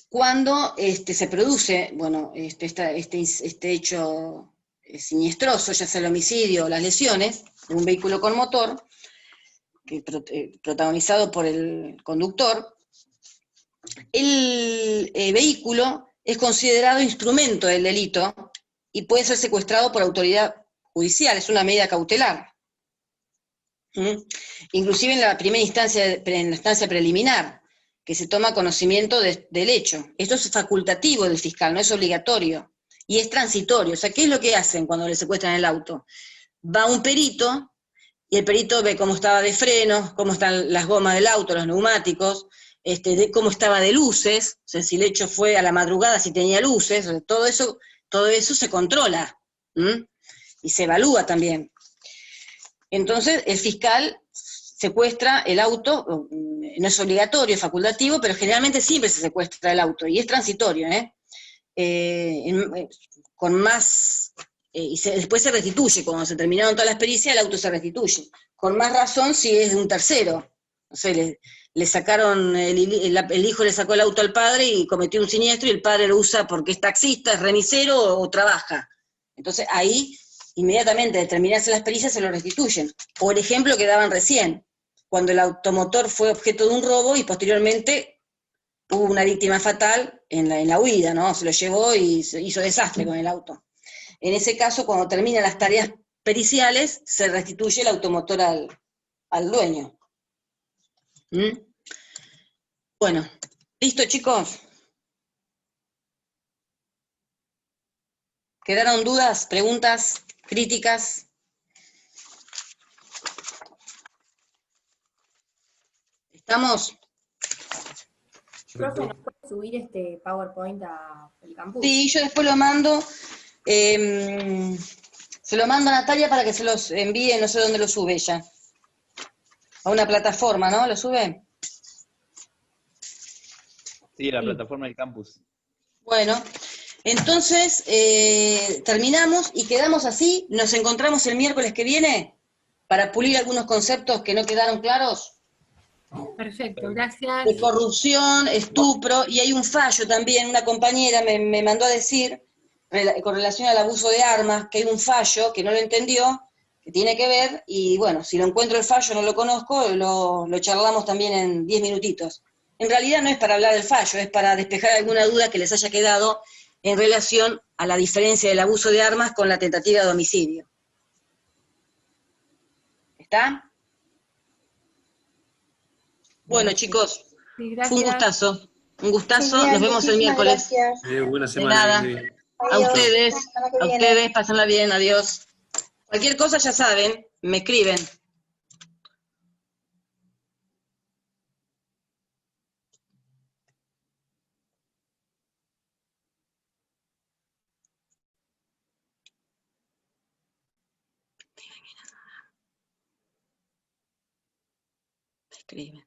cuando se produce, bueno, este hecho siniestroso, ya sea el homicidio o las lesiones de un vehículo con motor, protagonizado por el conductor, el vehículo es considerado instrumento del delito y puede ser secuestrado por autoridad judicial, es una medida cautelar. Inclusive en la primera instancia, en la instancia preliminar, que se toma conocimiento del hecho. Esto es facultativo del fiscal, no es obligatorio, y es transitorio. O sea, ¿qué es lo que hacen cuando le secuestran el auto? Va un perito, y el perito ve cómo estaba de frenos, cómo están las gomas del auto, los neumáticos, cómo estaba de luces, o sea, si el hecho fue a la madrugada, si tenía luces, todo eso se controla, y se evalúa también. Entonces, el fiscal secuestra el auto, no es obligatorio, es facultativo, pero generalmente siempre se secuestra el auto, y es transitorio, con más, después se restituye, cuando se terminaron todas las pericias, el auto se restituye, con más razón si es de un tercero, no sé, le sacaron, el hijo le sacó el auto al padre y cometió un siniestro, y el padre lo usa porque es taxista, es remisero o trabaja, entonces ahí inmediatamente de terminarse las pericias se lo restituyen. O el ejemplo que daban recién, cuando el automotor fue objeto de un robo y posteriormente hubo una víctima fatal en la huida, ¿no? Se lo llevó y se hizo desastre con el auto. En ese caso, cuando terminan las tareas periciales, se restituye el automotor al dueño. Bueno, ¿listo, chicos? ¿Quedaron dudas, preguntas, críticas? ¿Estamos? Profe, ¿nos puede subir este PowerPoint al campus? Sí, yo después lo mando. Se lo mando a Natalia para que se los envíe, no sé dónde lo sube ella. A una plataforma, ¿no? ¿Lo sube? Sí, la plataforma del campus. Bueno, entonces terminamos y quedamos así. Nos encontramos el miércoles que viene para pulir algunos conceptos que no quedaron claros. Perfecto, gracias. De corrupción, estupro, y hay un fallo también, una compañera me mandó a decir, con relación al abuso de armas, que hay un fallo que no lo entendió, que tiene que ver, y bueno, si lo encuentro el fallo, no lo conozco, lo charlamos también en 10 minutitos. En realidad no es para hablar del fallo, es para despejar alguna duda que les haya quedado en relación a la diferencia del abuso de armas con la tentativa de homicidio. ¿Está? Bueno, chicos, Sí, fue un gustazo. Un gustazo, Sí, nos vemos el muchísimas miércoles. gracias. Buena De semana. nada. Ingrid. A Adiós. ustedes, Hasta la semana que a viene. ustedes, pásenla bien, adiós. Cualquier cosa ya saben, me escriben. Me escriben.